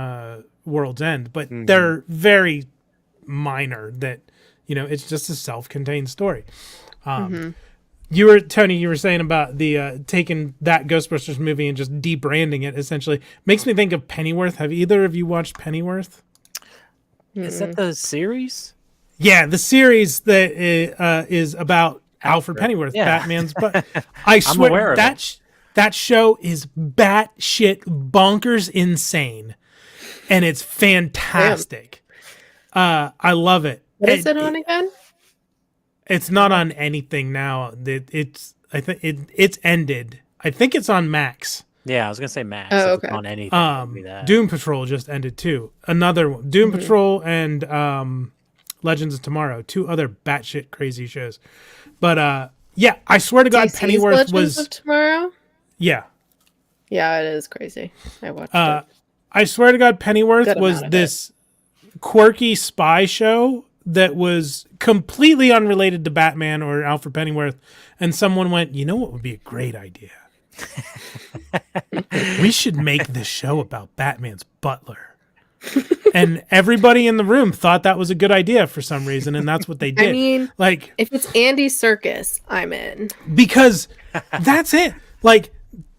World's End, but Mhm. they're very minor. That it's just a self-contained story. Mhm. Tony, you were saying about the taking that Ghostbusters movie and just debranding it. Essentially, makes me think of Pennyworth. Have either of you watched Pennyworth? Is that Mm. the series? Yeah, the series that is about Alfred Alfred. Pennyworth, Yeah. Batman's. But I I'm swear aware of it. that show is batshit bonkers insane, and it's Damn. fantastic. I love it. What is it on again? It's not on anything now. I think it's ended. I think it's on Max. Yeah, I was gonna say Max. Oh, If it's okay. on anything, it would be that. Doom Patrol just ended too. Another one, Doom Mhm. Patrol and Legends of Tomorrow, two other batshit crazy shows. But yeah, I swear to God, DC's Pennyworth Legends was of Tomorrow? yeah. Yeah, it is crazy. I watched it. I swear to God, Pennyworth Good was amount of it. this quirky spy show that was completely unrelated to Batman or Alfred Pennyworth, and someone went, "You know what would be a great idea? We should make this show about Batman's butler." And everybody in the room thought that was a good idea for some reason, and that's what they I did. mean, Like, if it's Andy Serkis, I'm in. because that's it. Like,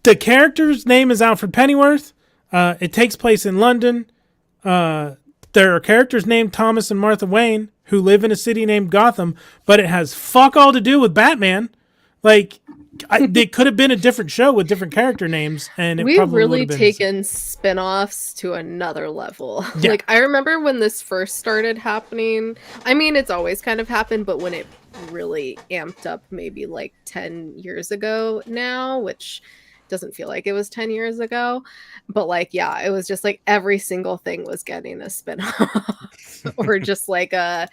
the character's name is Alfred Pennyworth. It takes place in London. There are characters named Thomas and Martha Wayne who live in a city named Gotham, but it has fuck all to do with Batman. Like, it could have been a different show with different character names, and it We've probably would really have been the same. taken spin-offs to another level. Yeah. Like I remember when this first started happening. I mean, it's always kind of happened, but when it really amped up maybe like 10 years ago now, which doesn't feel like it was 10 years ago, but like yeah, it was just like every single thing was getting a spin-off or just like a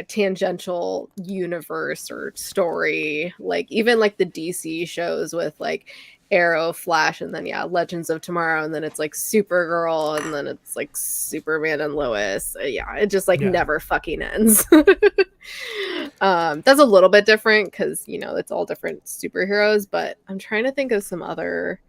tangential universe or story, like even like the DC shows with like Arrow, Flash, and then Legends of Tomorrow, and then it's like Supergirl, and then it's like Superman and Lois. Yeah, it just like Yeah. never fucking ends. That's a little bit different because it's all different superheroes, but I'm trying to think of some other.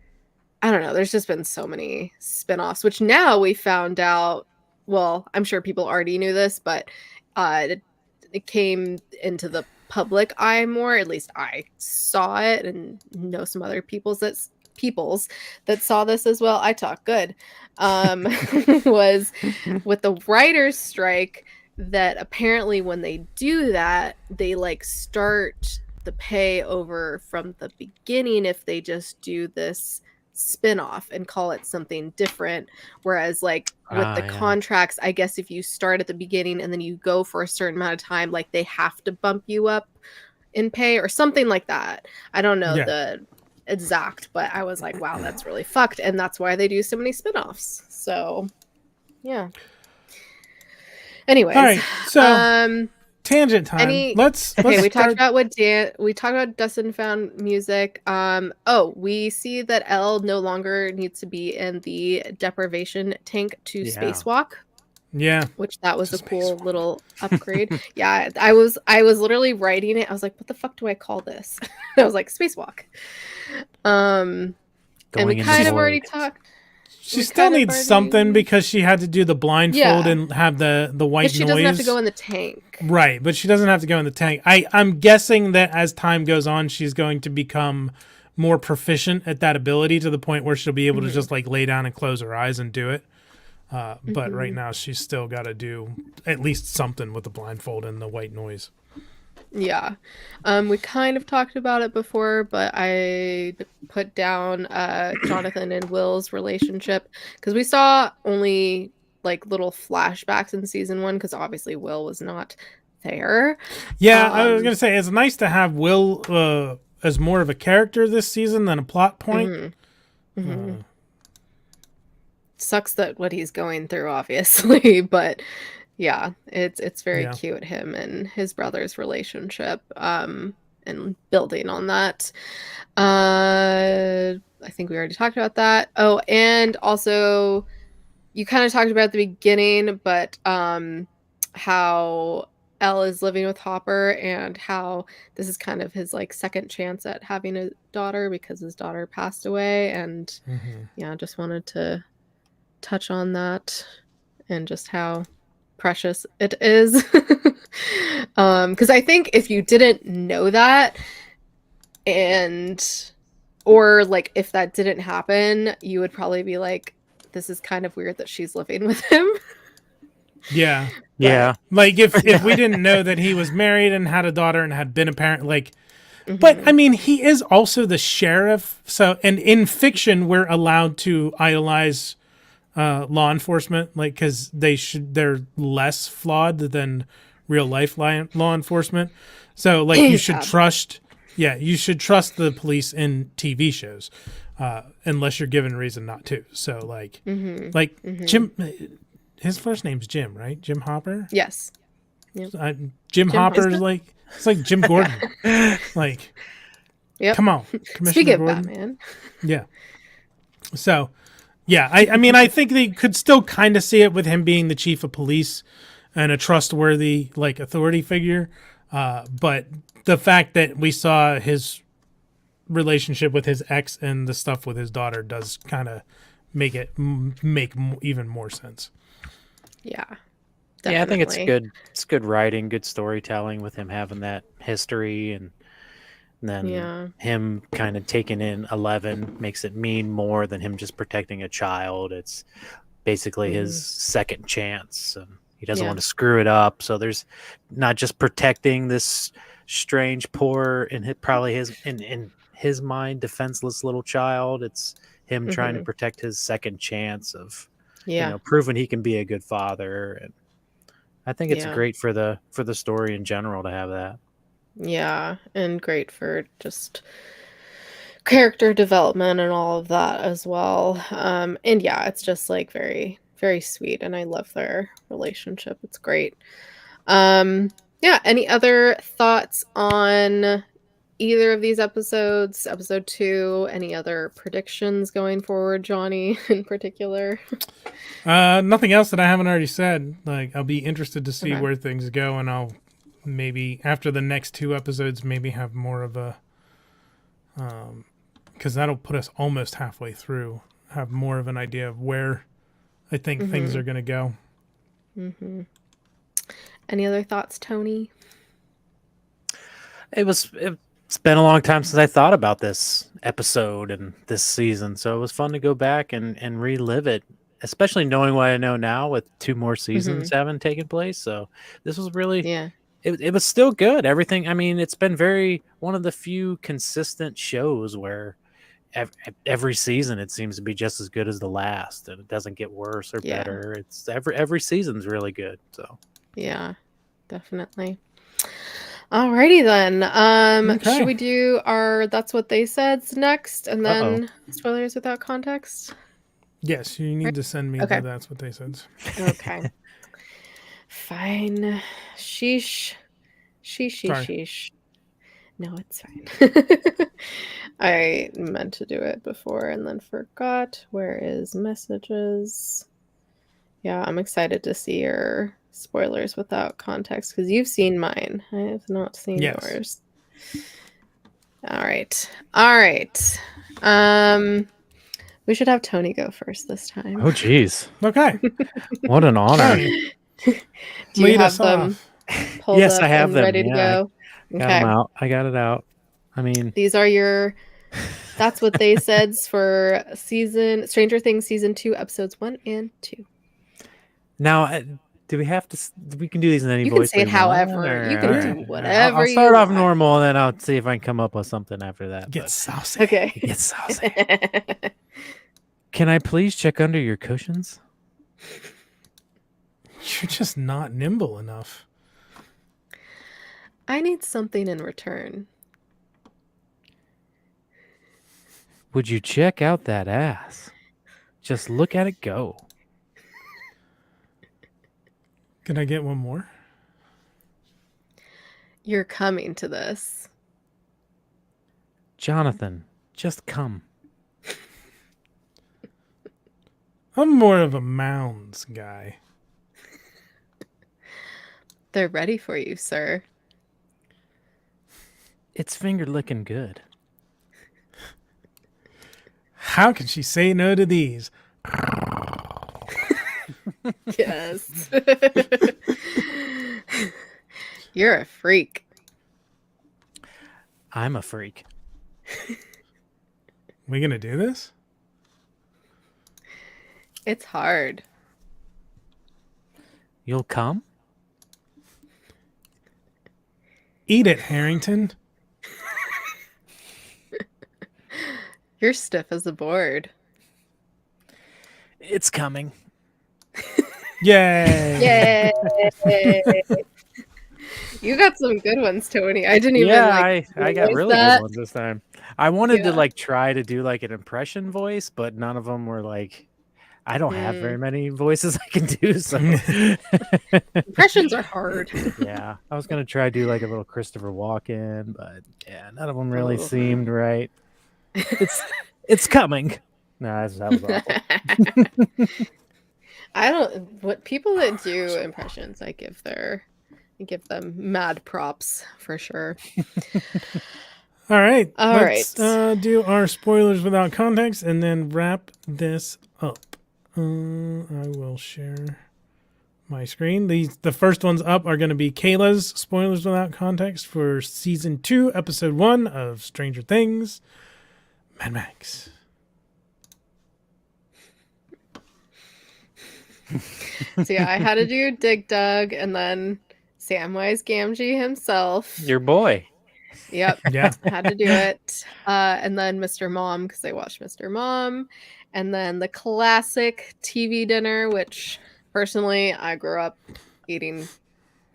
I don't know. There's just been so many spin-offs, which now we found out. Well, I'm sure people already knew this, but it came into the public eye more. At least I saw it, and know some other peoples that saw this as well. I talk good. Was with the writers' strike that apparently when they do that, they like start the pay over from the beginning if they just do this spin-off and call it something different, whereas like with the contracts, I guess if you start at the beginning and then you go for a certain amount of time, like they have to bump you up in pay or something like that. I don't know the exact, but I was like, wow, that's really fucked, and that's why they do so many spin-offs. So yeah, anyways, all right, so tangent time. Let's we talked about Dustin found music. We see that Elle no longer needs to be in the deprivation tank to spacewalk. Yeah, which that was a cool little upgrade. Yeah, I was literally writing it. I was like, what the fuck do I call this? I was like, spacewalk. And we kind of already talked. She still needs something because she had to do the blindfold and have the white noise. But she doesn't have to go in the tank. Right, but she doesn't have to go in the tank. I'm guessing that as time goes on, she's going to become more proficient at that ability to the point where she'll be able to just like lay down and close her eyes and do it. But right now she's still got to do at least something with the blindfold and the white noise. Yeah. We kind of talked about it before, but I put down Jonathan and Will's relationship because we saw only like little flashbacks in season 1 because obviously Will was not there. Yeah, I was gonna say it's nice to have Will as more of a character this season than a plot point. Sucks that what he's going through, obviously, but yeah, it's very cute, him and his brother's relationship, and building on that. I think we already talked about that. Oh, and also you kind of talked about at the beginning, but how Elle is living with Hopper and how this is kind of his like second chance at having a daughter because his daughter passed away, and just wanted to touch on that and just how precious it is. Because I think if you didn't know that, or like if that didn't happen, you would probably be like, this is kind of weird that she's living with him. Yeah. Yeah. Like if we didn't know that he was married and had a daughter and had been a parent, like, but I mean, he is also the sheriff. So, and in fiction, we're allowed to idolize law enforcement, like, because they're less flawed than real life law enforcement. So, like, you should trust the police in TV shows, unless you're given reason not to. So, like, Jim, his first name's Jim, right? Jim Hopper. Yes. Yep. Jim Hopper's like, it's like Jim Gordon. Like, come on, Commissioner Speaking of Gordon. Batman. Yeah. So. Yeah, I mean, I think they could still kind of see it with him being the chief of police and a trustworthy, like, authority figure. But the fact that we saw his relationship with his ex and the stuff with his daughter does kind of make it make even more sense. Yeah. Definitely. Yeah, I think it's good. It's good writing, good storytelling with him having that history, and then him kind of taking in 11 makes it mean more than him just protecting a child. It's basically his second chance. He doesn't want to screw it up. So there's not just protecting this strange, poor, and probably in his mind, defenseless little child. It's him trying to protect his second chance of proving he can be a good father. And I think it's great for the story in general to have that. Yeah, and great for just character development and all of that as well. And it's just like very, very sweet, and I love their relationship. It's great. Any other thoughts on either of these episodes, episode 2, any other predictions going forward, Johnny, in particular? Nothing else that I haven't already said. Like, I'll be interested to see Okay. where things go, and I'll maybe after the next 2 episodes, maybe have more of a, because that'll put us almost halfway through. Have more of an idea of where I think things are going to go. Mm-hmm. Any other thoughts, Tony? It's been a long time since I thought about this episode and this season, so it was fun to go back and relive it, especially knowing what I know now with 2 more seasons having taken place. So this was really, Yeah. it was still good. Everything, I mean, it's been one of the few consistent shows where every season it seems to be just as good as the last, and it doesn't get worse or better. It's every season's really good. So yeah, definitely. Alrighty then. Okay. Should we do our That's What They Said's next, and then spoilers without context? Yes, you need to send me Okay. That's What They Said. Okay. Fine. Sheesh. Sorry. Sheesh. No, it's fine. I meant to do it before and then forgot. Where is messages? Yeah, I'm excited to see your spoilers without context because you've seen mine. I have not seen yours. All right. We should have Tony go first this time. oh geez, Okay. what an honor. Tony, Do you lead have us them off. pulled Yes, up I have and them. ready to Yeah, go? Got them out. I got it out. I mean, These are your That's What They Said for Stranger Things season 2, episodes 1 and 2. now, do we have to? We can do these in any You can voice. say it we want, however. or- You can all do right. whatever I'll start you off want. normal, and then I'll see if I can come up with something after that. Get but- saucy. Okay. Get saucy. Can I please check under your cushions? You're just not nimble enough. I need something in return. Would you check out that ass? Just look at it go. Can I get one more? You're coming to this. Jonathan, just come. I'm more of a mounds guy. They're ready for you, sir. It's finger licking good. How can she say no to these? Yes. You're a freak. I'm a freak. We gonna do this? It's hard. You'll come? Eat it, Harrington. You're stiff as a board. It's coming. Yay! Yay! You got some good ones, Tony. I didn't even I got voice really that. good ones this time. I wanted to Yeah. try to do like an impression voice, but none of them were like. I don't have very Hmm. many voices I can do, so Impressions are hard. yeah. I was gonna try to do like a little Christopher Walken, but yeah, none of them really Oh. seemed right. It's coming. No, that was awful. I don't. What people that do impressions, I give them mad props for sure. All right. All let's do our spoilers without context and then wrap this up. I will share my screen. The first ones up are going to be Kayla's spoilers without context for season 2, episode 1 of Stranger Things. Mad Max. So yeah, I had to do Dig Dug and then Samwise Gamgee himself. Your boy. Yep. Yeah. I had to do it. And then Mr. Mom, because I watched Mr. Mom. And then the classic TV dinner, which personally I grew up eating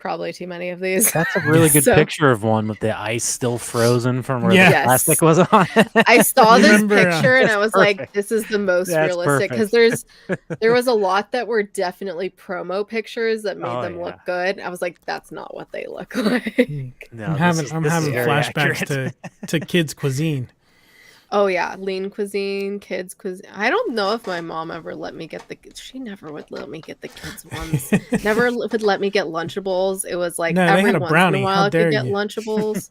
probably too many of these. That's a really good So- picture of one with the ice still frozen from where Yeah. the Yes. plastic was on it. I saw this Remember, picture and I was like, perfect. this is the most That's realistic because there was a lot that were definitely promo pictures that made Oh, them yeah. look good. I was like, that's not what they look like. No, I'm this having is very flashbacks accurate. to kids cuisine. Oh yeah, lean cuisine, kids cuisine. I don't know if my mom ever let me get she never would let me get the kids ones. Never would let me get Lunchables. It was like No, they every had a once brownie. in a How while I dare could get you. Lunchables.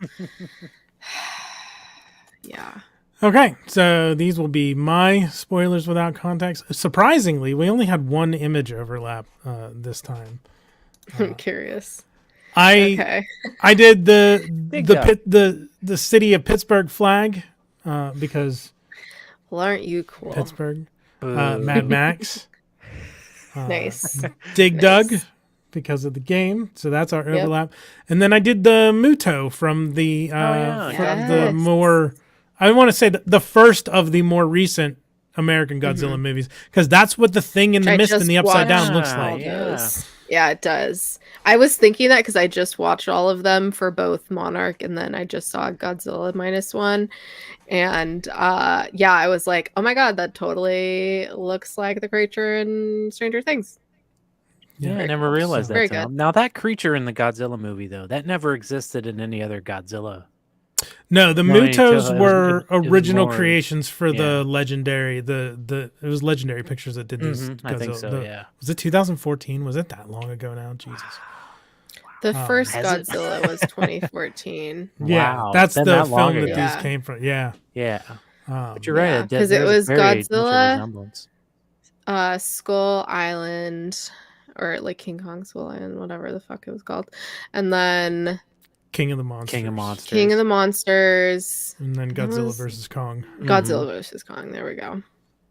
Yeah. Okay, so these will be my spoilers without context. Surprisingly, we only had one image overlap this time. I'm curious. I did Big the city of Pittsburgh flag because Well, aren't you cool? Pittsburgh, Boo. Mad Max, Nice. Dig Nice. Dug because of the game. So that's our Yep. overlap. And then I did the Muto from the yeah, from the yes. more. I want to say the first of the more recent American Godzilla movies because that's what the Thing in the I Mist just and the Upside Down looks watched like. all Yeah. those. Yeah, it does. I was thinking that because I just watched all of them for both Monarch and then I just saw Godzilla -1. And yeah, I was like, oh my god, that totally looks like the creature in Stranger Things. Yeah, I Very never cool. realized that. Very Now. good. Now that creature in the Godzilla movie, though, that never existed in any other Godzilla. No, the No, I mean, Mutos it was- were it was original more- creations for yeah. the legendary. It was Legendary Pictures that did these. I think Godzilla. so. Yeah. Was it 2014? Was it that long ago now? Jesus. The first Has it? Godzilla was 2014. Yeah, Wow, that's it's been the that long film that ago. these Yeah. came from. Yeah. Yeah. Um, But you're right. Yeah, it did- 'cause it there's a was very much a Godzilla, resemblance. Skull Island, or like King Kong Skull Island, whatever the fuck it was called. And then King of the Monsters. King of Monsters. King of the Monsters. And then What Godzilla was- versus Kong. Godzilla vs. Kong. There we go.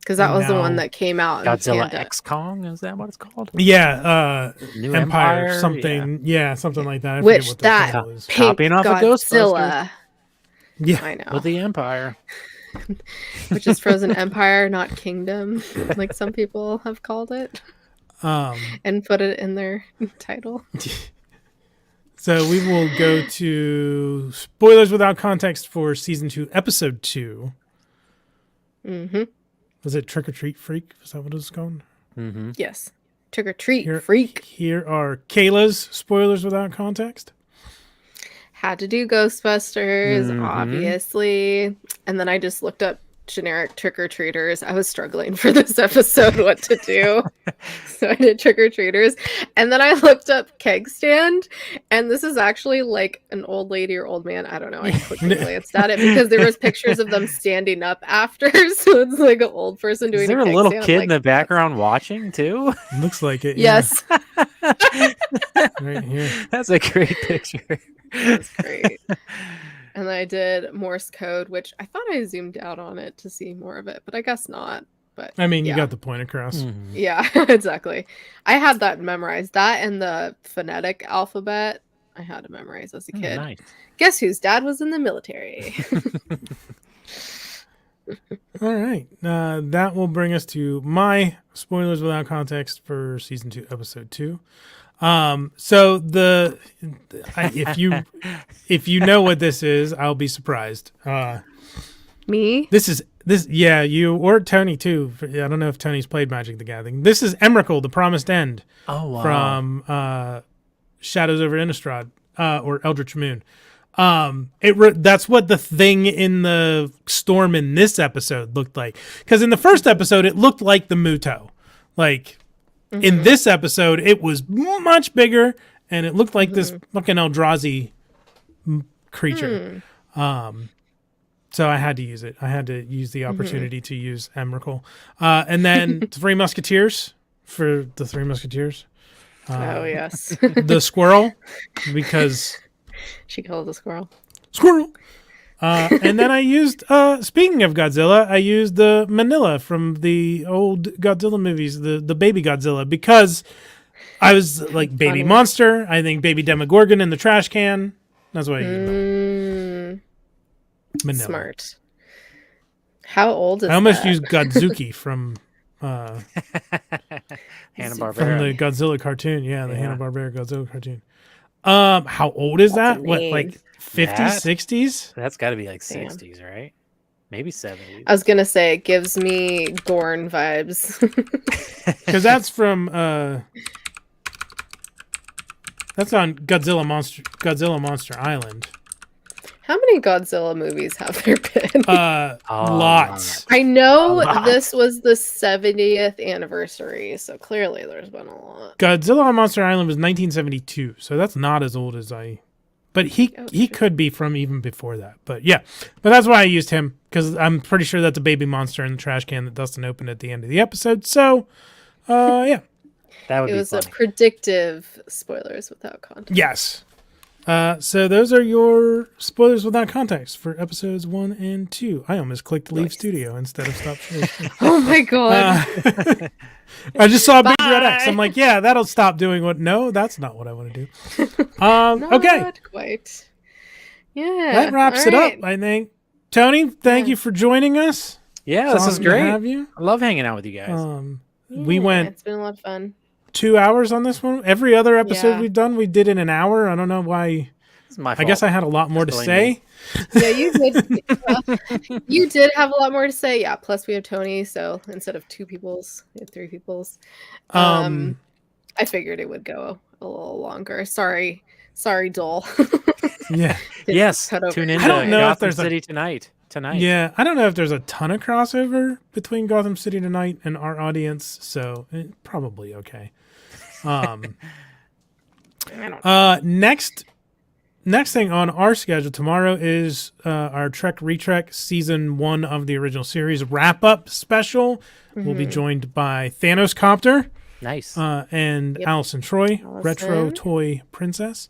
Because that And was the one now that came out. in Godzilla Canada. X Kong, is that what it's called? Yeah, New Empire, Empire, something. Yeah, something like that. I Which forget what the that title is. pink Copying off of Godzilla. Yeah. I know. With the Empire. Which is Frozen Empire, not Kingdom, like some people have called it, and put it in their title. So we will go to spoilers without context for season 2, episode 2. Mm-hmm. Was it Trick or Treat Freak? Is that what it was called? Mm-hmm. Yes. Trick or treat, Here- freak. Here are Kayla's spoilers without context. Had to do Ghostbusters, Mhm. obviously. And then I just looked up generic trick-or-treaters. I was struggling for this episode what to do. So I did trick-or-treaters. And then I looked up keg stand. And this is actually like an old lady or old man. I don't know. I quickly glanced at it because there was pictures of them standing up after. So it's like an old person doing Is there a a keg little stand. I'm kid like, in the background watching too? Looks like it. yeah. Yes. Right here. That's a great picture. That's great. And then I did Morse code, which I thought I zoomed out on it to see more of it, but I guess not. But I mean, you yeah. got the point across. Mhm. Yeah, exactly. I had that memorized. That and the phonetic alphabet I had to memorize as a Oh, kid. nice. Guess whose dad was in the military? All right. That will bring us to my spoilers without context for season 2, episode 2. So if you know what this is, I'll be surprised. Me? This yeah, you or Tony too. I don't know if Tony's played Magic the Gathering. This is Emrakul, the Promised End Oh wow. from Shadows over Innistrad or Eldritch Moon. That's what the thing in the storm in this episode looked like. Because in the first episode, it looked like the Muto. Like in this episode, it was much bigger, and it looked like this fucking Eldrazi creature. So I had to use it. I had to use the opportunity to use Emrakul. And then Three Musketeers for the Three Musketeers. Oh yes. The squirrel, because She killed a squirrel. squirrel. And then I used, speaking of Godzilla, I used the Manila from the old Godzilla movies, the baby Godzilla, because I was like, baby Funny. monster. I think baby Demogorgon in the trash can. That's why I used them. Manila. Smart. How old is I almost that? used Godzuki from Hanna-Barbera. the Godzilla cartoon. Yeah, the Yeah. Hanna-Barbera Godzilla cartoon. How old is That's a that? What, name. like 50s, That? 60s? That's got to be like Damn. 60s, right? Maybe 70s. I was gonna say it gives me Gorn vibes. Because that's from that's on Godzilla Monster Island. How many Godzilla movies have there been? Lots. I know A lot. this was the 70th anniversary, so clearly there's been a lot. Godzilla on Monster Island was 1972, so that's not as old as I. But he Oh, he shit. could be from even before that. But yeah, but that's why I used him, because I'm pretty sure that's a baby monster in the trash can that Dustin opened at the end of the episode. So, yeah, That would It be was funny. a predictive spoilers without context. yes. So those are your spoilers without context for episodes 1 and 2. I almost clicked leave Nice. studio instead of stop sharing. Oh my god. I just saw a big red X. Bye. I'm like, yeah, that'll stop doing what. No, that's not what I want to do. Okay, Not quite. Yeah. that wraps all it up, right. I think. Tony, thank Yeah. you for joining us. Yeah, It's this is awesome to great. have you. I love hanging out with you guys. We Yeah, went It's been a lot of fun. 2 hours on this one. Every other episode Yeah. we've done, we did in an hour. I don't know why. This is my fault. I guess I had a lot more to Blame say. me. Yeah, you did. You did have a lot more to say. Yeah. Plus, we have Tony, so instead of 2 people's, we have 3 people's. I figured it would go a little longer. Sorry, Dole. Yeah. Yes, Cut over. tune in I don't to know if Gotham there's a- City tonight. Yeah, I don't know if there's a ton of crossover between Gotham City Tonight and our audience, so probably okay. I don't Next thing on our schedule tomorrow is our Trek Retrek Season 1 of the original series wrap-up special. We'll be joined by Thanos Copter Nice. and Yep. Allison Troy, Allison. Retro Toy Princess.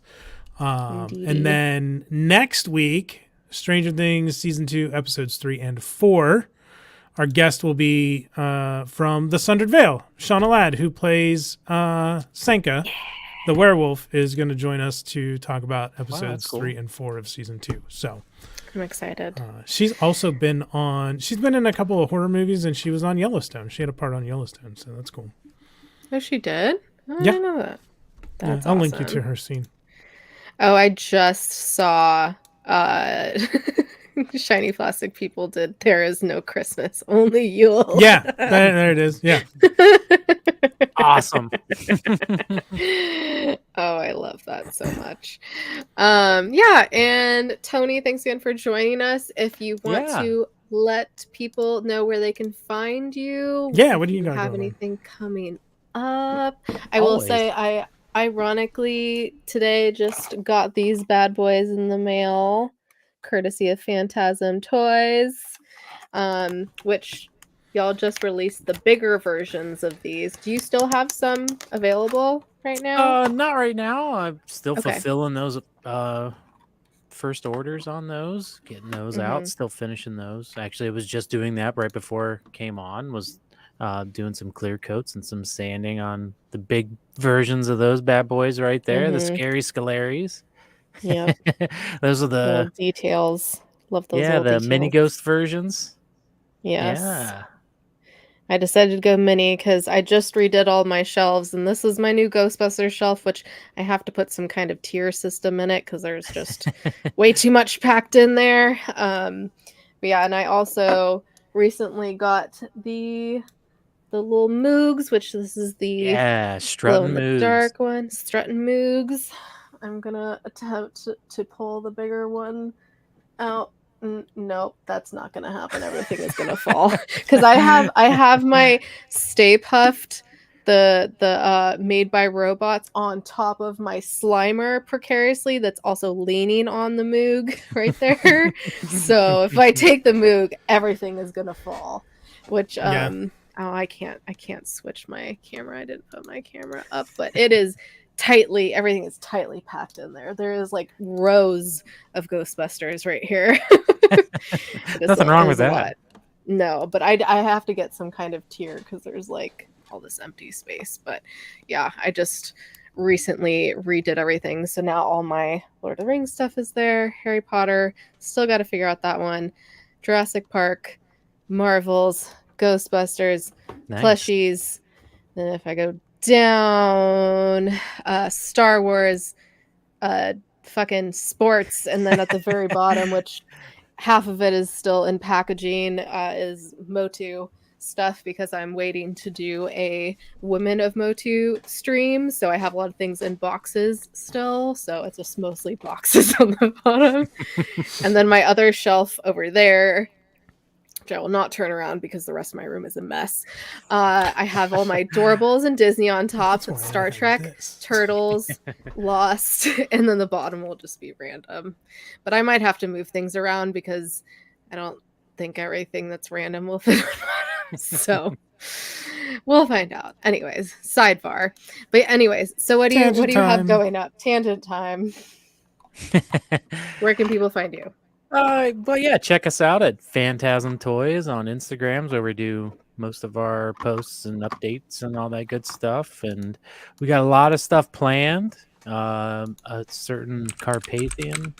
Indeedy. And then next week, Stranger Things Season 2, Episodes 3 and 4. Our guest will be from The Sundered Veil. Shauna Ladd, who plays Senka, the werewolf, is going to join us to talk about episodes cool. 3 and 4 of Season 2. So I'm excited. she's also been in a couple of horror movies, and she was on Yellowstone. She had a part on Yellowstone, so that's cool. Oh, she did? Oh, I Yeah. didn't know that. That's I'll link you to awesome. her scene. Oh, I just saw Shiny Plastic People did There Is No Christmas, Only Yule. Yeah, there it is. Yeah. Awesome. Oh, I love that so much. Yeah, and Tony, thanks again for joining us. If you want Yeah. to let people know where they can find you. Yeah, if what do you got have going on? anything coming up? I will Always. say I ironically today just got these bad boys in the mail, courtesy of Phantasm Toys, which y'all just released the bigger versions of these. Do you still have some available right now? Not right now. I'm still Okay. fulfilling those first orders on those, getting those out, still finishing those. Actually, I was just doing that right before it came on, was doing some clear coats and some sanding on the big versions of those bad boys right there, the scary Scalaries. Yeah, Those are little the details. Love those. the little mini details. ghost versions. Yes. Yeah. I decided to go mini because I just redid all my shelves, and this is my new Ghostbusters shelf, which I have to put some kind of tier system in it because there's just way too much packed in there. But yeah, and I also recently got the little Moogs, which this is the Yeah, glow strutting in the moves. dark one, Strutting Moogs. I'm gonna attempt to pull the bigger one out. Nope, that's not gonna happen. Everything is gonna fall because I have my Stay Puffed, the made by robots, on top of my Slimer precariously that's also leaning on the Moog right there. So if I take the Moog, everything is gonna fall. Which Yeah. oh, I can't switch my camera. I didn't put my camera up, but it is everything is tightly packed in there. There is like rows of Ghostbusters right here. Nothing wrong with that. No, but I have to get some kind of tier because there's like all this empty space. But yeah, I just recently redid everything, so now all my Lord of the Rings stuff is there. Harry Potter, still got to figure out that one. Jurassic Park, Marvels, Ghostbusters, Nice. plushies. Then if I go down, Star Wars, fucking sports, and then at the very bottom, which half of it is still in packaging, is Motu stuff, because I'm waiting to do a Women of Motu stream, so I have a lot of things in boxes still, so it's just mostly boxes on the bottom. And then my other shelf over there, which I will not turn around because the rest of my room is a mess. I have all my Doorables and Disney on top. It's Star Trek, Turtles, Lost, and then the bottom will just be random. But I might have to move things around because I don't think everything that's random will fit on bottom. So we'll find out. Anyways, sidebar. But anyways, so what do you have going up? Tangent time. Where can people find you? But yeah, check us out at Phantasm Toys on Instagrams, where we do most of our posts and updates and all that good stuff. And we got a lot of stuff planned. A certain Carpathian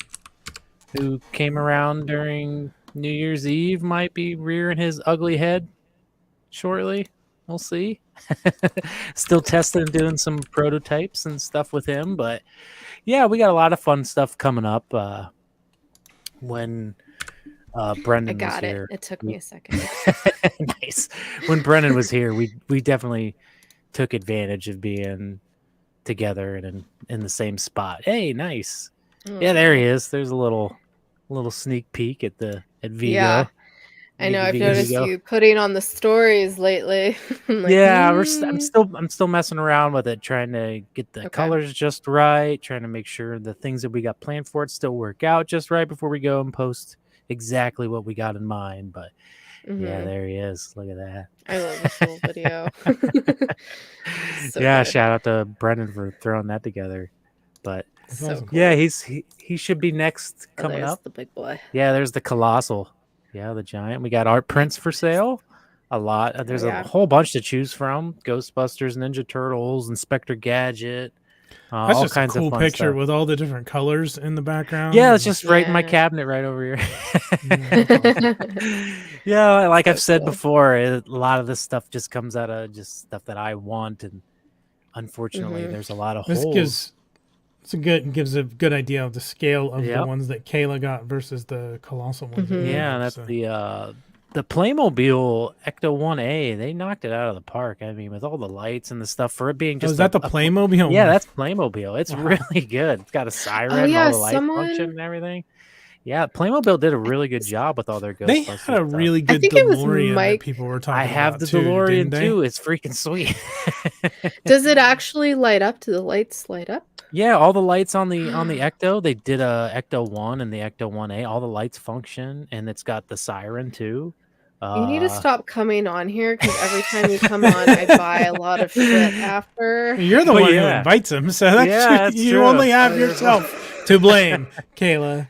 who came around during New Year's Eve might be rearing his ugly head shortly. We'll see. Still testing and doing some prototypes and stuff with him. But yeah, we got a lot of fun stuff coming up. When Brendan was here. It took me a second. Nice. When Brendan was here, we definitely took advantage of being together and in the same spot. Hey, nice. Yeah, there he is. There's a little sneak peek at Vigo. Yeah. I know. I've noticed you putting on the stories lately. Like, yeah, I'm still messing around with it, trying to get the colors just right, trying to make sure the things that we got planned for it still work out just right before we go and post exactly what we got in mind. But yeah, there he is. Look at that. I love this whole video. Yeah, good. Shout out to Brendan for throwing that together. But so cool. Yeah, he should be next coming up. The big boy. Yeah, there's the Colossal. Yeah, the giant. We got art prints for sale. A lot. There's a whole bunch to choose from. Ghostbusters, Ninja Turtles, Inspector Gadget. That's all just kinds a cool of fun picture stuff. with all the different colors in the background. Yeah, it's just right in my cabinet right over here. Yeah, like I've said before, a lot of this stuff just comes out of just stuff that I want, and unfortunately, there's a lot of holes. Gives a good idea of the scale of the ones that Kayla got versus the Colossal ones. Yeah, that's the Playmobil Ecto 1A. They knocked it out of the park. I mean, with all the lights and the stuff for it being just. Is that the Playmobil? Yeah, that's Playmobil. It's really good. It's got a siren, all the light function and everything. Yeah, Playmobil did a really good job with all their Ghostbusters. They had a really good DeLorean that people were talking about. I have the DeLorean too. It's freaking sweet. Does it actually light up? Do the lights light up? Yeah, all the lights on the Ecto. They did a Ecto 1 and the Ecto 1A. All the lights function, and it's got the siren too. You need to stop coming on here, because every time you come on, I buy a lot of shit after. You're the one who invites him, so that's you true. Only have yourself to blame, Kayla.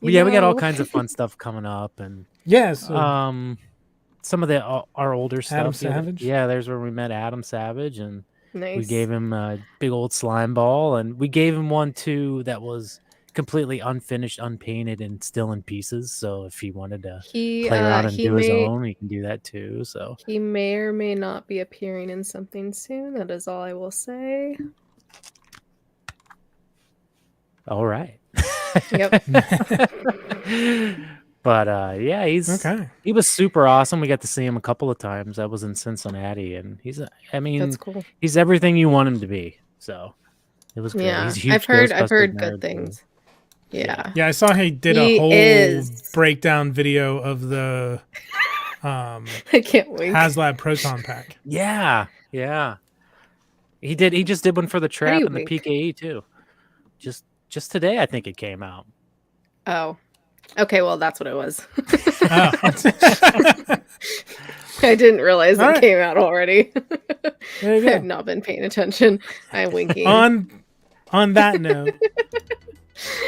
We got all kinds of fun stuff coming up, and some of our older stuff. Adam Savage. Yeah, there's where we met Adam Savage, and nice. We gave him a big old slime ball, and we gave him one too that was completely unfinished, unpainted, and still in pieces. So if he wanted to play around and do his own, he can do that too. So he may or may not be appearing in something soon. That is all I will say. All right. Yep. But he was super awesome. We got to see him a couple of times. I was in Cincinnati, and that's cool. He's everything you want him to be. So it was great. Yeah, he's a huge I've heard good things. Yeah. I saw he did a whole breakdown video of the I can't wait. HasLab Proton Pack. Yeah. He did. He just did one for the Trap and the PKE too. Just today, I think it came out. Oh. Okay, well, that's what it was. Oh. I didn't realize it came out already. There you go. I have not been paying attention. I'm winking. On that note,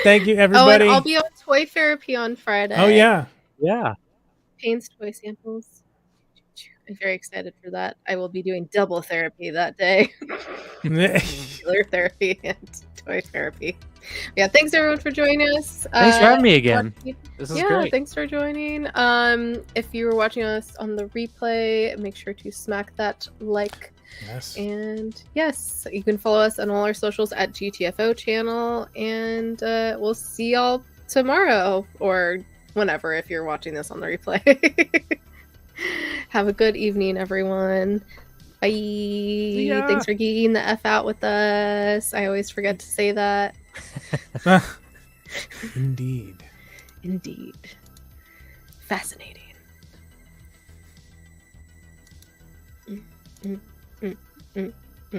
thank you, everybody. Oh, and I'll be on Toy Therapy on Friday. Oh, yeah. Pain's toy samples. I'm very excited for that. I will be doing double therapy that day. Regular therapy and toy therapy. Yeah, thanks everyone for joining us. Thanks for having me again. This is great. Thanks for joining. If you were watching us on the replay, make sure to smack that like Yes. And yes, you can follow us on all our socials at GTFO channel. And we'll see y'all tomorrow or whenever if you're watching this on the replay. Have a good evening, everyone. Bye. ya. Thanks for geeking the F out with us. I always forget to say that. Indeed. Indeed. Fascinating. Mm, mm, mm, mm.